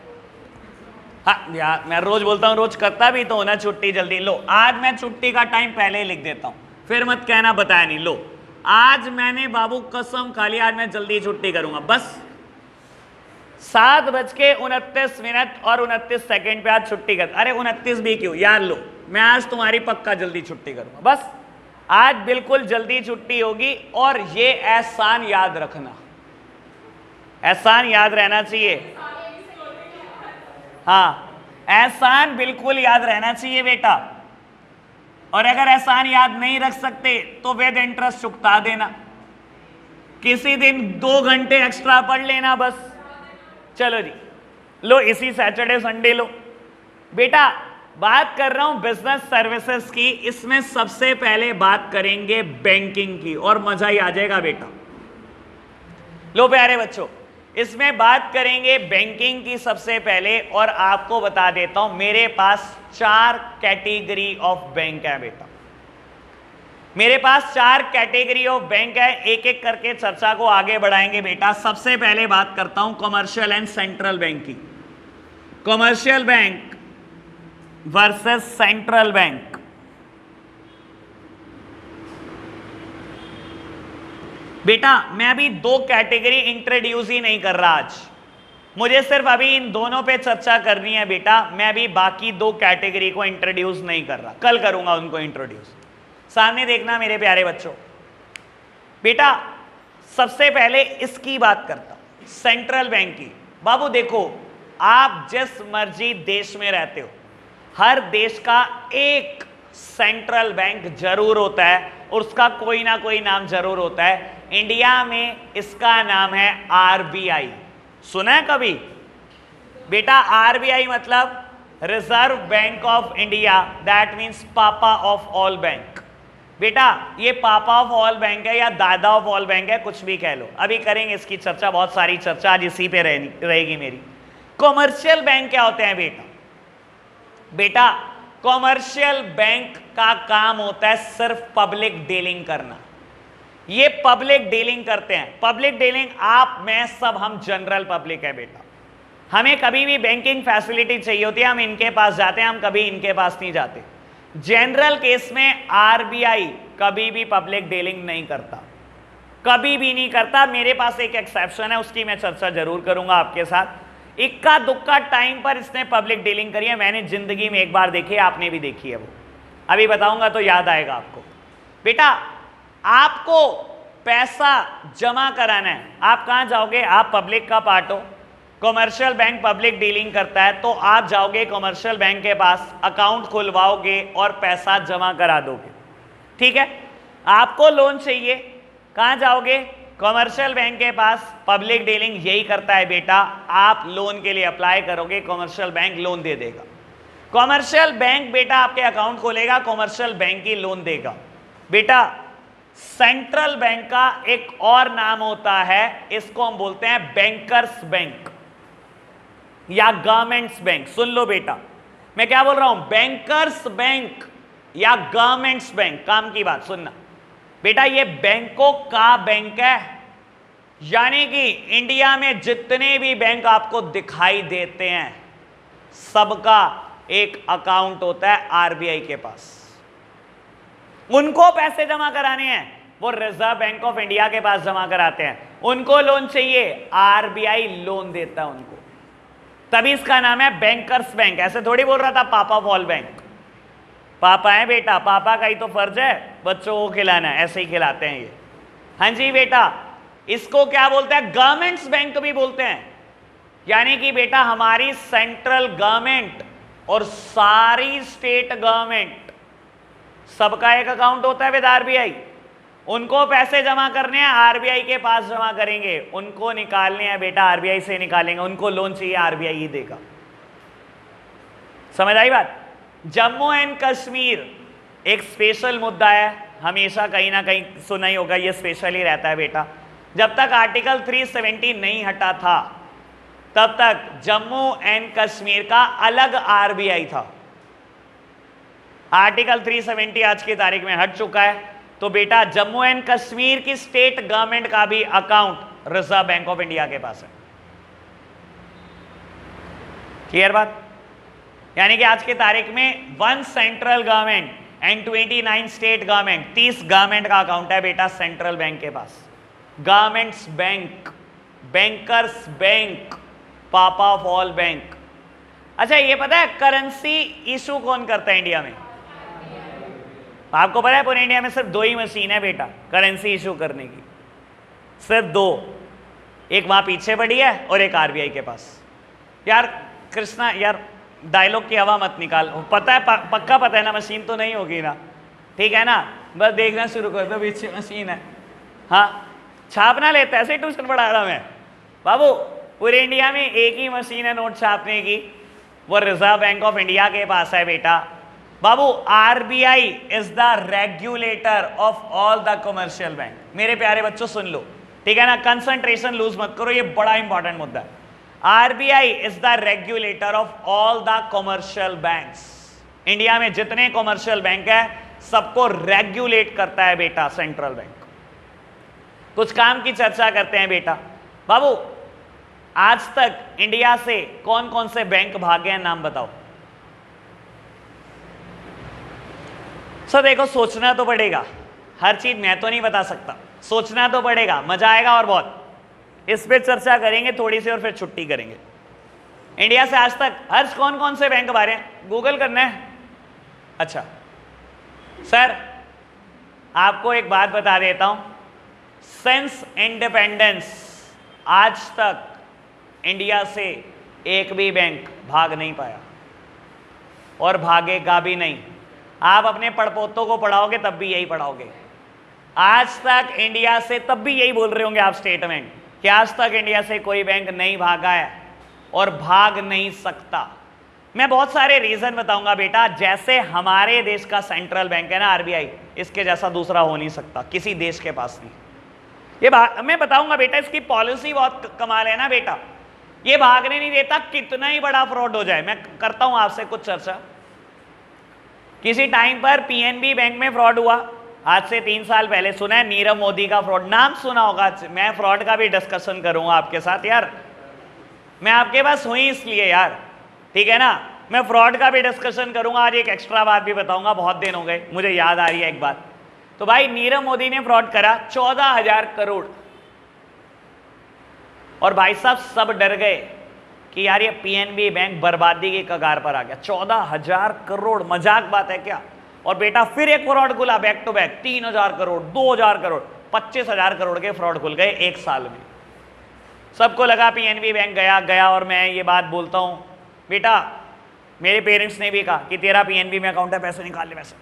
हाँ यार, मैं रोज बोलता हूँ, रोज करता भी तो होना छुट्टी जल्दी। लो आज मैं छुट्टी का टाइम पहले ही लिख देता हूँ, फिर मत कहना बताया नहीं। लो आज मैंने बाबू कसम खा ली, आज मैं जल्दी छुट्टी करूंगा। बस 7:29 और 29 सेकेंड पे आज छुट्टी कर। अरे 29 भी क्यों यार, लो मैं आज तुम्हारी पक्का जल्दी छुट्टी करूंगा। बस आज बिल्कुल जल्दी छुट्टी होगी। और ये एहसान याद रखना, एहसान याद रहना चाहिए। हाँ, एहसान बिल्कुल याद रहना चाहिए बेटा। और अगर एहसान याद नहीं रख सकते तो विद इंटरेस्ट चुकता देना, किसी दिन 2 घंटे एक्स्ट्रा पढ़ लेना बस। चलो जी, लो इसी सैटरडे संडे लो बेटा। बात कर रहा हूं बिजनेस सर्विसेज की, इसमें सबसे पहले बात करेंगे बैंकिंग की और मजा ही आ जाएगा बेटा। लो प्यारे बच्चों, इसमें बात करेंगे बैंकिंग की सबसे पहले। और आपको बता देता हूं मेरे पास 4 कैटेगरी ऑफ बैंक है बेटा। मेरे पास 4 कैटेगरी ऑफ बैंक है, एक एक करके चर्चा को आगे बढ़ाएंगे बेटा। सबसे पहले बात करता हूं कमर्शियल एंड सेंट्रल बैंक की। Commercial bank versus central bank. बेटा मैं अभी 2 कैटेगरी इंट्रोड्यूस ही नहीं कर रहा आज, मुझे सिर्फ अभी इन दोनों पे चर्चा करनी है बेटा। मैं अभी बाकी 2 कैटेगरी को इंट्रोड्यूस नहीं कर रहा, कल करूंगा उनको इंट्रोड्यूस। सामने देखना मेरे प्यारे बच्चों, बेटा सबसे पहले इसकी बात करता हूं, सेंट्रल बैंक की। बाबू देखो, आप जिस मर्जी देश में रहते हो, हर देश का एक सेंट्रल बैंक जरूर होता है और उसका कोई ना कोई नाम जरूर होता है। इंडिया में इसका नाम है आरबीआई। सुना है कभी बेटा? आरबीआई मतलब reserve bank of India, that means पापा ऑफ ऑल बैंक। बेटा ये पापा ऑफ ऑल बैंक है या दादा ऑफ ऑल बैंक है, कुछ भी कह लो, अभी करेंगे इसकी चर्चा, बहुत सारी चर्चा आज इसी पे रहेगी मेरी। कॉमर्शियल बैंक क्या होते हैं बेटा? बेटा कॉमर्शियल बैंक का काम होता है सिर्फ पब्लिक डीलिंग करना। ये पब्लिक डीलिंग करते हैं। पब्लिक डीलिंग आप मैं सब हम जनरल पब्लिक है बेटा। हमें कभी भी बैंकिंग फैसिलिटी चाहिए होती है, हम इनके पास जाते हैं, हम कभी इनके पास नहीं जाते। जनरल केस में आरबीआई कभी भी पब्लिक डीलिंग नहीं करता, कभी भी नहीं करता। मेरे पास एक एक्सेप्शन है, उसकी मैं चर्चा जरूर करूंगा आपके साथ। इक्का दुक्का टाइम पर इसने पब्लिक डीलिंग करी है, मैंने जिंदगी में एक बार देखी है, आपने भी देखी है, वो अभी बताऊंगा तो याद आएगा आपको। बेटा आपको पैसा जमा कराना है, आप कहां जाओगे? आप पब्लिक का पार्ट हो, कॉमर्शियल बैंक पब्लिक डीलिंग करता है, तो आप जाओगे कॉमर्शियल बैंक के पास, अकाउंट खुलवाओगे और पैसा जमा करा दोगे। ठीक है, आपको लोन चाहिए, कहां जाओगे? कॉमर्शियल बैंक के पास, पब्लिक डीलिंग यही करता है बेटा। आप लोन के लिए अप्लाई करोगे, कॉमर्शियल बैंक लोन दे देगा। कॉमर्शियल बैंक बेटा आपके अकाउंट खोलेगा, कॉमर्शियल बैंक ही लोन देगा। बेटा सेंट्रल बैंक का एक और नाम होता है, इसको हम बोलते हैं बैंकर्स बैंक या गवर्नमेंट्स बैंक। सुन लो बेटा, मैं क्या बोल रहा हूं, बैंकर्स बैंक या गवर्नमेंट्स बैंक। काम की बात सुनना बेटा, ये बैंकों का बैंक है, यानी कि इंडिया में जितने भी बैंक आपको दिखाई देते हैं सबका एक अकाउंट होता है आरबीआई के पास। उनको पैसे जमा कराने हैं, वो रिजर्व बैंक ऑफ इंडिया के पास जमा कराते हैं। उनको लोन चाहिए, आरबीआई लोन देता है उनको, तभी इसका नाम है बैंकर्स बैंक। ऐसे थोड़ी बोल रहा था पापा ऑफ ऑल बैंक। पापा है बेटा, पापा का ही तो फर्ज है बच्चों को खिलाना, ऐसे ही खिलाते हैं ये। हाँ जी बेटा, इसको क्या बोलते हैं? गवर्नमेंट्स बैंक भी बोलते हैं। यानी कि बेटा हमारी सेंट्रल गवर्नमेंट और सारी स्टेट गवर्नमेंट सबका एक अकाउंट होता है विद आरबीआई। उनको पैसे जमा करने हैं, आरबीआई के पास जमा करेंगे, उनको निकालने हैं बेटा, आरबीआई से निकालेंगे। उनको लोन चाहिए, आरबीआई ही देगा। समझ आई बात? जम्मू एंड कश्मीर एक स्पेशल मुद्दा है, हमेशा कहीं ना कहीं सुना ही होगा, ये स्पेशल ही रहता है बेटा। जब तक आर्टिकल 370 नहीं हटा था तब तक जम्मू एंड कश्मीर का अलग आरबीआई था। आर्टिकल 370 आज की तारीख में हट चुका है, तो बेटा जम्मू एंड कश्मीर की स्टेट गवर्नमेंट का भी account reserve bank of India के पास है। क्लियर बात? यानी कि आज की तारीख में 1 central government and 29 state government, 30 government का अकाउंट है बेटा सेंट्रल बैंक के पास। गवर्नमेंट्स बैंक, बैंकर्स बैंक, पापा ऑफ ऑल बैंक। अच्छा ये पता है करेंसी इशू कौन करता है इंडिया में? आपको पता है पूरे इंडिया में सिर्फ 2 ही मशीन है बेटा करेंसी इशू करने की, सिर्फ 2। एक वहां पीछे पड़ी है और एक आरबीआई के पास। यार कृष्णा यार डायलॉग की हवा मत निकाल, पता है पक्का पता है ना, मशीन तो नहीं होगी ना, ठीक है ना, बस देखना शुरू कर दो, पीछे मशीन है। हाँ छापना लेता है, ऐसे ट्यूशन पढ़ा रहा मैं बाबू। पूरे इंडिया में एक ही मशीन है नोट छापने की, वो रिजर्व बैंक ऑफ इंडिया के पास है बेटा। बाबू RBI is the regulator of all the commercial bank. मेरे प्यारे बच्चों सुन लो, ठीक है ना, कंसंट्रेशन लूज मत करो, ये बड़ा इंपॉर्टेंट मुद्दा है। RBI is the regulator of all the commercial banks. India में जितने कमर्शियल बैंक है सबको रेगुलेट करता है बेटा सेंट्रल बैंक। कुछ काम की चर्चा करते हैं बेटा। बाबू आज तक इंडिया से कौन कौन से बैंक भागे हैं, नाम बताओ। सर देखो सोचना तो पड़ेगा, हर चीज मैं तो नहीं बता सकता, सोचना तो पड़ेगा, मजा आएगा और बहुत। इस पे चर्चा करेंगे थोड़ी सी और फिर छुट्टी करेंगे। इंडिया से आज तक हर्ष कौन कौन से बैंक बारे हैं, गूगल करना है। अच्छा सर आपको एक बात बता देता हूं, सिंस इंडिपेंडेंस आज तक इंडिया से एक भी बैंक भाग नहीं पाया और भागेगा भी नहीं। आप अपने पड़पोतों को पढ़ाओगे तब भी यही पढ़ाओगे। आज तक इंडिया से, तब भी यही बोल रहे होंगे आप स्टेटमेंट कि आज तक इंडिया से कोई बैंक नहीं भागा है और भाग नहीं सकता। मैं बहुत सारे रीजन बताऊंगा बेटा। जैसे हमारे देश का सेंट्रल बैंक है ना आरबीआई, इसके जैसा दूसरा हो नहीं सकता, किसी देश के पास नहीं। ये मैं बताऊंगा बेटा, इसकी पॉलिसी बहुत कमाल है ना बेटा। ये भागने नहीं देता, कितना ही बड़ा फ्रॉड हो जाए। मैं करता हूं आपसे कुछ चर्चा। किसी टाइम पर पीएनबी बैंक में फ्रॉड हुआ, आज से 3 साल पहले। सुना है नीरव मोदी का फ्रॉड, नाम सुना होगा। मैं फ्रॉड का भी डिस्कशन करूंगा आपके साथ यार। मैं आपके पास हुई इसलिए यार, ठीक है ना। मैं फ्रॉड का भी डिस्कशन करूंगा। आज एक एक्स्ट्रा बात भी बताऊंगा, बहुत दिन हो गए, मुझे याद आ रही है एक बात। तो भाई नीरव मोदी ने फ्रॉड करा 14,000 करोड़, और भाई साहब सब डर गए कि यार ये पीएनबी बैंक बर्बादी की कगार पर आ गया। 14,000 करोड़ मजाक बात है क्या। और बेटा फिर एक फ्रॉड खुला back to back, 3,000 crore, 2,000 crore, 25,000 crore के फ्रॉड खुल गए एक साल में। सबको लगा पीएनबी बैंक गया। और मैं ये बात बोलता हूं बेटा, मेरे पेरेंट्स ने भी कहा कि तेरा पीएनबी में अकाउंट है, पैसे निकाल ले। वैसे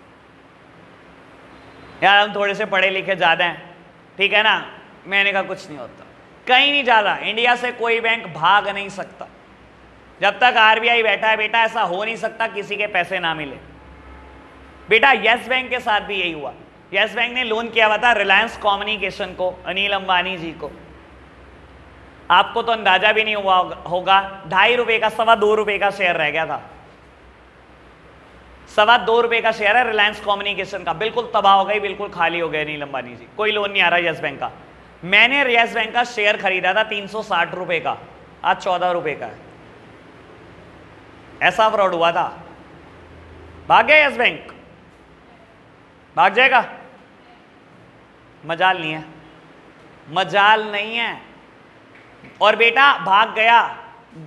यार हम थोड़े से पढ़े लिखे ज़्यादा हैं, ठीक है ना। मैंने कहा कुछ नहीं होता, कहीं नहीं ज़्यादा। इंडिया से कोई बैंक भाग नहीं सकता जब तक आरबीआई बैठा है बेटा। ऐसा हो नहीं सकता किसी के पैसे ना मिले बेटा। यस बैंक के साथ भी यही हुआ। यस बैंक ने लोन किया हुआ था रिलायंस कम्युनिकेशन को, अनिल अंबानी जी को। आपको तो अंदाजा भी नहीं हुआ होगा, 2.5 रुपए का, 2.25 रुपए का शेयर रह गया था। 2.25 रुपए का शेयर है रिलायंस कम्युनिकेशन का। बिल्कुल तबाह हो गई, बिल्कुल खाली हो गए अनिल अंबानी जी। कोई लोन नहीं आ रहा यस बैंक का। मैंने यस बैंक का शेयर खरीदा था 360 रुपए का, आज 14 रुपए का है। ऐसा फ्रॉड हुआ था। भाग गया यस बैंक, भाग जाएगा? मजाल नहीं है, मजाल नहीं है। और बेटा भाग गया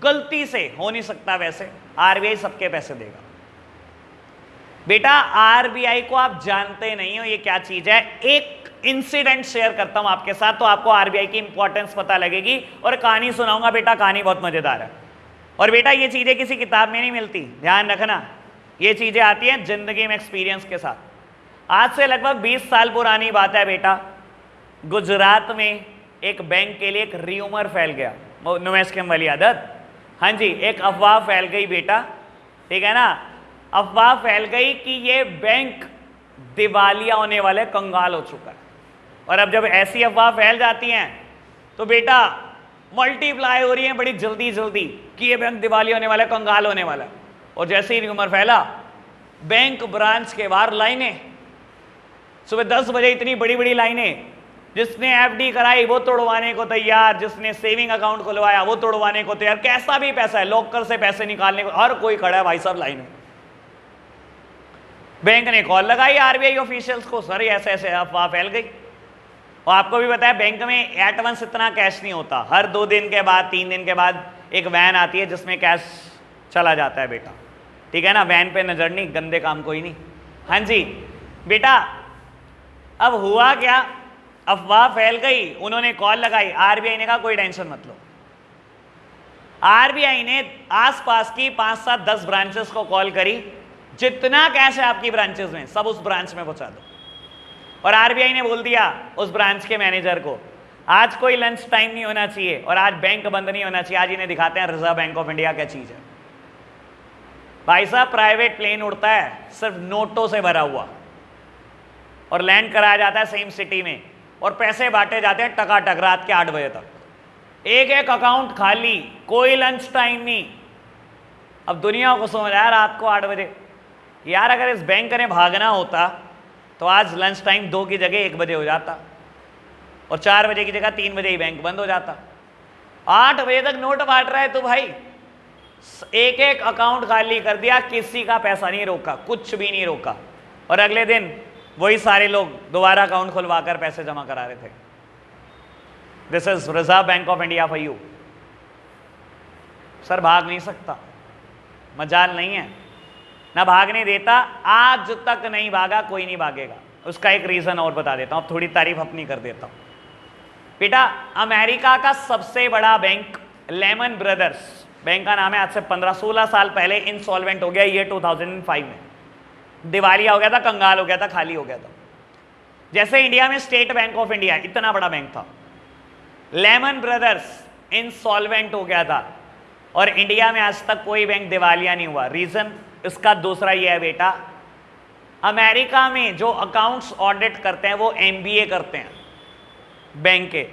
गलती से, हो नहीं सकता वैसे। आरबीआई सबके पैसे देगा बेटा। आरबीआई को आप जानते नहीं हो ये क्या चीज है। एक इंसिडेंट शेयर करता हूं आपके साथ तो आपको आरबीआई की इंपॉर्टेंस पता लगेगी। और कहानी सुनाऊंगा बेटा, कहानी बहुत मजेदार है। और बेटा ये चीजें किसी किताब में नहीं मिलती, ध्यान रखना। ये चीजें आती हैं जिंदगी में एक्सपीरियंस के साथ। आज से लगभग 20 साल पुरानी बात है बेटा। गुजरात में एक बैंक के लिए एक र्यूमर फैल गया, नुमैश के वाली आदत। हाँ जी, एक अफवाह फैल गई बेटा, ठीक है ना। अफवाह फैल गई कि ये बैंक दिवालिया होने वाले, कंगाल हो चुका है। और अब जब ऐसी अफवाह फैल जाती हैं तो बेटा मल्टीप्लाई हो रही है बड़ी जल्दी जल्दी कि ये बैंक दिवालिया होने वाला, कंगाल होने वाला। और जैसे ही र्यूमर फैला, बैंक ब्रांच के बाहर लाइनें, सुबह 10 बजे इतनी बड़ी बड़ी लाइनें। जिसने एफडी कराई वो तोड़वाने को तैयार, जिसने सेविंग अकाउंट खुलवाया वो तोड़वाने को तैयार। कैसा भी पैसा है, लॉकर से पैसे निकालने को हर कोई खड़ा है भाई साहब लाइन में। बैंक ने कॉल लगाई आरबीआई ऑफिशियल्स को, सर ऐसे ऐसे अफवाह फैल गई। और आपको भी पता है बैंक में एट वंस इतना कैश नहीं होता। हर 2 दिन के बाद, 3 दिन के बाद एक वैन आती है जिसमें कैश चला जाता है बेटा, ठीक है ना। वैन पे नजर नहीं, गंदे काम कोई नहीं। हाँ जी बेटा, अब हुआ क्या, अफवाह फैल गई, उन्होंने कॉल लगाई। आरबीआई ने कहा कोई टेंशन मत लो। आरबीआई ने आसपास की 5, 7, 10 ब्रांचेस को कॉल करी, जितना कैश है आपकी ब्रांचेस में सब उस ब्रांच में पहुंचा दो। और आरबीआई ने बोल दिया उस ब्रांच के मैनेजर को, आज कोई लंच टाइम नहीं होना चाहिए और आज बैंक बंद नहीं होना चाहिए। आज इन्हें दिखाते हैं रिजर्व बैंक ऑफ इंडिया क्या चीज है। भाई साहब प्राइवेट प्लेन उड़ता है सिर्फ नोटों से भरा हुआ, और लैंड कराया जाता है सेम सिटी में, और पैसे बांटे जाते हैं टकाटक रात के 8 बजे तक। एक एक अकाउंट खाली, कोई लंच टाइम नहीं। अब दुनिया को समझ आया रात को 8 बजे, यार अगर इस बैंक ने भागना होता तो आज लंच टाइम 2 की जगह 1 बजे हो जाता, और 4 बजे की जगह 3 बजे ही बैंक बंद हो जाता। 8 बजे तक नोट बांट रहा है तो भाई एक एक अकाउंट खाली कर दिया, किसी का पैसा नहीं रोका, कुछ भी नहीं रोका। और अगले दिन वही सारे लोग दोबारा अकाउंट खुलवाकर पैसे जमा करा रहे थे। This is reserve bank of India for you. Sir भाग नहीं सकता, मजाल नहीं है, ना भागने देता। आज तक नहीं भागा, कोई नहीं भागेगा। उसका एक रीजन और बता देता हूं, अब थोड़ी तारीफ अपनी कर देता हूं। बेटा अमेरिका का सबसे बड़ा बैंक लेमन ब्रदर्स बैंक का नाम है, आज से 15-16 साल पहले इंसॉल्वेंट हो गया ये 2005 में, दिवालिया हो गया था, कंगाल हो गया था, खाली हो गया था। जैसे इंडिया में स्टेट बैंक ऑफ इंडिया इतना बड़ा बैंक था, लेमन ब्रदर्स इंसॉल्वेंट हो गया था और इंडिया में आज तक कोई बैंक दिवालिया नहीं हुआ। रीजन इसका दूसरा ये है बेटा, अमेरिका में जो अकाउंट्स ऑडिट करते हैं वो एमबीए करते हैं बैंक के,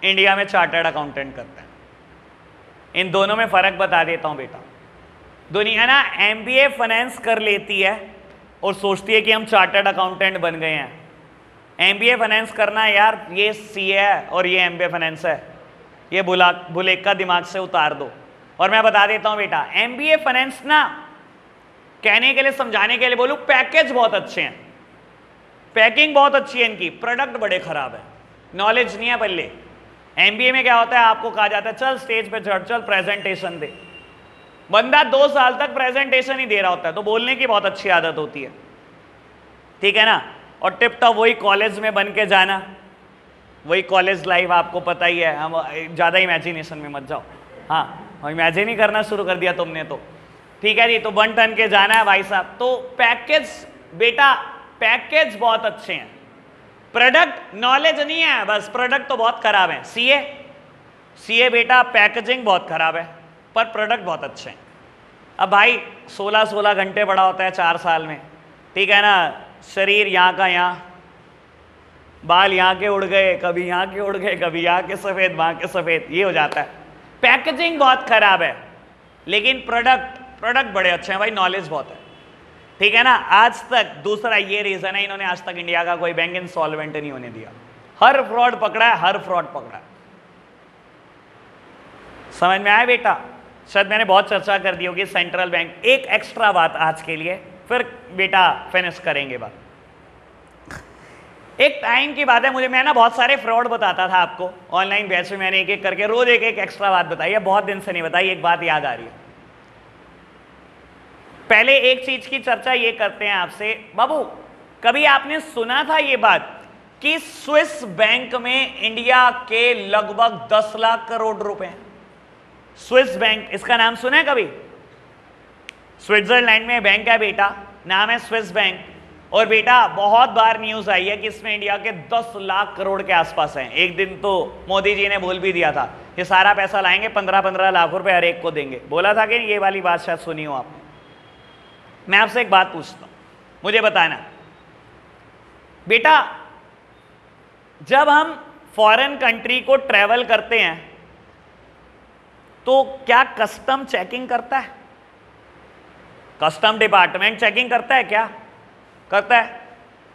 इंडिया में चार्टर्ड अकाउंटेंट करते हैं। इन दोनों में फर्क बता देता हूं बेटा। दुनिया ना एमबीए फाइनेंस कर लेती है और सोचती है कि हम चार्टर्ड अकाउंटेंट बन गए हैं। एमबीए फाइनेंस करना यार ये सीए है और ये एमबीए फाइनेंस है, ये बुलेक्का दिमाग से उतार दो। और मैं बता देता हूं बेटा, एमबीए फाइनेंस ना कहने के लिए समझाने के लिए बोलूं, पैकेज बहुत अच्छे हैं, पैकिंग बहुत अच्छी है इनकी, प्रोडक्ट बड़े खराब है, नॉलेज नहीं है बल्ले। एमबीए में क्या होता है, आपको कहा जाता है चल स्टेज पे चढ़, चल प्रेजेंटेशन दे। बंदा 2 साल तक प्रेजेंटेशन ही दे रहा होता है, तो बोलने की बहुत अच्छी आदत होती है, ठीक है ना। और टिप टॉप वही कॉलेज में बन के जाना, वही कॉलेज लाइफ आपको पता ही है। हम ज़्यादा इमेजिनेशन में मत जाओ, हाँ इमेजिन ही करना शुरू कर दिया तुमने तो, ठीक है जी। तो बन टन के जाना है भाई साहब। तो पैकेज बेटा, पैकेज बहुत अच्छे हैं, प्रोडक्ट नॉलेज नहीं है, बस प्रोडक्ट तो बहुत खराब है। सीए बेटा पैकेजिंग बहुत खराब है पर प्रोडक्ट बहुत अच्छे हैं। अब भाई 16-16 घंटे पड़ा होता है 4 साल में, ठीक है ना। शरीर यहाँ का यहाँ, बाल यहाँ के उड़ गए, कभी यहाँ के उड़ गए, कभी यहाँ के सफ़ेद वहाँ के सफ़ेद, ये हो जाता है। पैकेजिंग बहुत खराब है लेकिन प्रोडक्ट बड़े अच्छे हैं भाई, नॉलेज बहुत है, ठीक है ना। आज तक दूसरा ये रीज़न है, इन्होंने आज तक इंडिया का कोई बैंक इंसॉल्वेंट नहीं होने दिया। हर फ्रॉड पकड़ा है, हर फ्रॉड पकड़ा है। समझ में आया बेटा? शायद मैंने बहुत चर्चा कर दी होगी सेंट्रल बैंक। एक एक्स्ट्रा बात आज के लिए, फिर बेटा फिनिश करेंगे बात। एक टाइम की बात है, मैं ना बहुत सारे फ्रॉड बताता था आपको ऑनलाइन बैच में, मैंने एक एक करके रोज एक एक एक्स्ट्रा बात बताई है, बहुत दिन से नहीं बताई, एक बात याद आ रही है। पहले एक चीज की चर्चा ये करते हैं आपसे, बाबू कभी आपने सुना था ये बात कि स्विस बैंक में इंडिया के लगभग 10 लाख करोड़ रुपए हैं? स्विस बैंक, इसका नाम सुना है कभी? स्विट्जरलैंड में बैंक है बेटा, नाम है स्विस बैंक। और बेटा बहुत बार न्यूज आई है कि इसमें इंडिया के 10 लाख करोड़ के आसपास हैं। एक दिन तो मोदी जी ने बोल भी दिया था ये सारा पैसा लाएंगे, 15-15 लाख रुपए हर एक को देंगे, बोला था कि ये वाली बात शायद सुनी हो आपने। मैं आपसे एक बात पूछता हूं, मुझे बताना बेटा, जब हम फॉरेन कंट्री को ट्रेवल करते हैं तो क्या कस्टम चेकिंग करता है? कस्टम डिपार्टमेंट चेकिंग करता है क्या? करता है।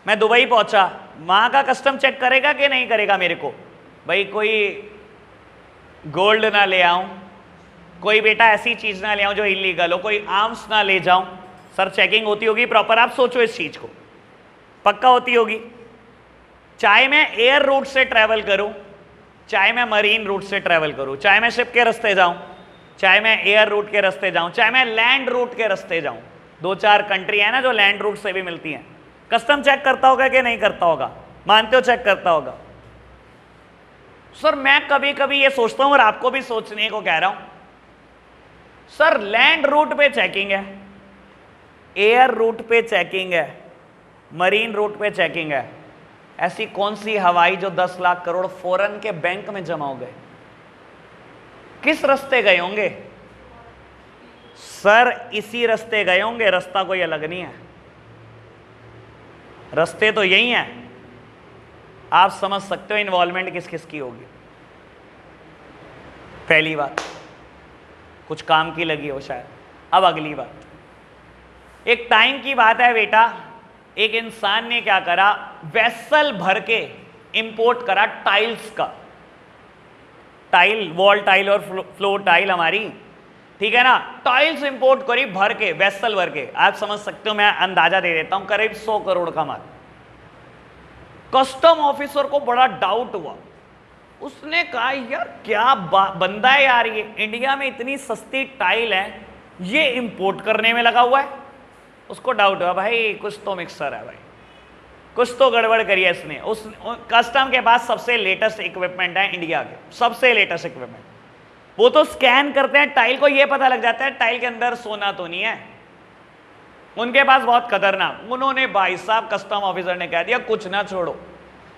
मैं दुबई पहुंचा, वहां का कस्टम चेक करेगा कि नहीं करेगा मेरे को? भाई कोई गोल्ड ना ले आऊं, कोई बेटा ऐसी चीज ना ले आऊं जो इलीगल हो, कोई आर्म्स ना ले जाऊं, सर चेकिंग होती होगी प्रॉपर। आप सोचो इस चीज को, पक्का होती होगी। चाहे मैं एयर रूट से ट्रैवल करूं, चाहे मैं मरीन रूट से ट्रैवल करूं, चाहे मैं शिप के रास्ते जाऊं, चाहे मैं एयर रूट के रास्ते जाऊं, चाहे मैं लैंड रूट के रास्ते जाऊं, 2-4 कंट्री है ना जो लैंड रूट से भी मिलती हैं, कस्टम चेक करता होगा कि नहीं करता होगा? मानते हो चेक करता होगा? सर मैं कभी कभी ये सोचता हूं और आपको भी सोचने को कह रहा हूं, सर लैंड रूट पे चेकिंग है, एयर रूट पे चेकिंग है, मरीन रूट पे चेकिंग है, ऐसी कौन सी हवाई जो 10 लाख करोड़ फॉरेन के बैंक में जमा हो गए? किस रास्ते गए होंगे? सर इसी रास्ते गए होंगे, रास्ता कोई अलग नहीं है, रास्ते तो यही हैं। आप समझ सकते हो इन्वॉल्वमेंट किस किस की होगी। पहली बात, कुछ काम की लगी हो शायद। अब अगली बात, एक टाइम की बात है बेटा, एक इंसान ने क्या करा, वेसल भर के इंपोर्ट करा टाइल्स का, टाइल, वॉल टाइल और फ्लोर टाइल हमारी, ठीक है ना, टाइल्स इंपोर्ट करी भर के, वेसल भर के। आप समझ सकते हो, मैं अंदाजा दे देता हूं, करीब 100 करोड़ का माल। कस्टम ऑफिसर को बड़ा डाउट हुआ, उसने कहा यार क्या बंदा है यार, ये इंडिया में इतनी सस्ती टाइल है, ये इंपोर्ट करने में लगा हुआ है। उसको डाउट हुआ भाई कुछ तो मिक्सर है भाई, कुछ तो गड़बड़ करी है इसने। उस कस्टम के पास सबसे लेटेस्ट इक्विपमेंट है इंडिया के, सबसे लेटेस्ट इक्विपमेंट। वो तो स्कैन करते हैं टाइल को, ये पता लग जाता है टाइल के अंदर सोना तो नहीं है। उनके पास बहुत खतरनाक। उन्होंने भाई साहब कस्टम ऑफिसर ने कह दिया कुछ ना छोड़ो,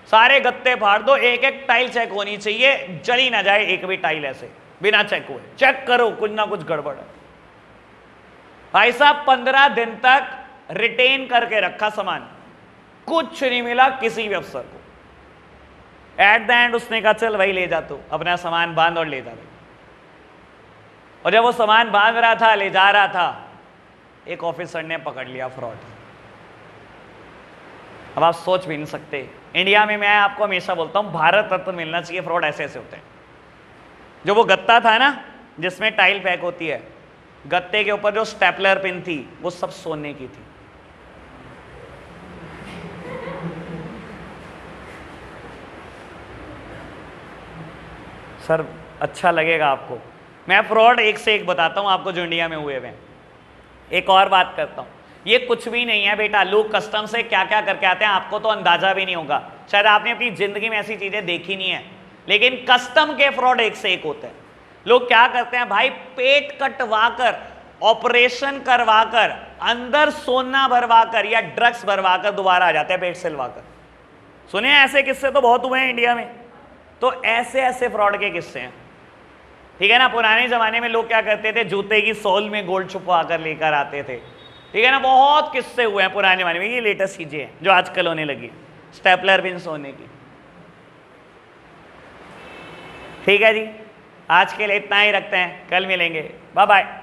सारे गत्ते फाड़ दो, एक एक टाइल चेक होनी चाहिए, जली ना जाए एक भी टाइल ऐसे बिना चेक हुए, चेक करो कुछ ना कुछ गड़बड़ है। भाई साहब 15 दिन तक रिटेन करके रखा सामान, कुछ नहीं मिला किसी भी अफसर को। एट द एंड उसने कहा चल वही ले जा, तू अपना सामान बांध और ले जा। और जब वो सामान बांध रहा था, ले जा रहा था, एक ऑफिसर ने पकड़ लिया फ्रॉड। अब आप सोच भी नहीं सकते, इंडिया में मैं आपको हमेशा बोलता हूं भारत रत्न मिलना चाहिए। फ्रॉड ऐसे ऐसे होते हैं। जो वो गत्ता था ना जिसमें टाइल पैक होती है, गत्ते के ऊपर जो स्टेपलर पिन थी वो सब सोने की थी। सर अच्छा लगेगा आपको, मैं फ्रॉड एक से एक बताता हूं आपको जो इंडिया में हुए हुए। एक और बात करता हूं, ये कुछ भी नहीं है बेटा। लोग कस्टम से क्या क्या करके आते हैं आपको तो अंदाजा भी नहीं होगा, शायद आपने अपनी जिंदगी में ऐसी चीजें देखी नहीं है। लेकिन कस्टम के फ्रॉड एक से एक होते हैं। लोग क्या करते हैं भाई, पेट कटवाकर, ऑपरेशन करवाकर, अंदर सोना भरवाकर या ड्रग्स भरवाकर दोबारा आ जाते हैं पेट सिलवाकर। सुने ऐसे किस्से तो बहुत हुए हैं इंडिया में। तो ऐसे ऐसे फ्रॉड के किस्से हैं, ठीक है ना। पुराने जमाने में लोग क्या करते थे, जूते की सोल में गोल्ड छुपा कर लेकर आते थे, ठीक है ना। बहुत किस्से हुए हैं पुराने जमाने में। ये लेटेस्ट चीजें हैं जो आजकल होने लगी, स्टेपलर पिन सोने की। ठीक है जी, आज के लिए इतना ही रखते हैं, कल मिलेंगे, बाय बाय।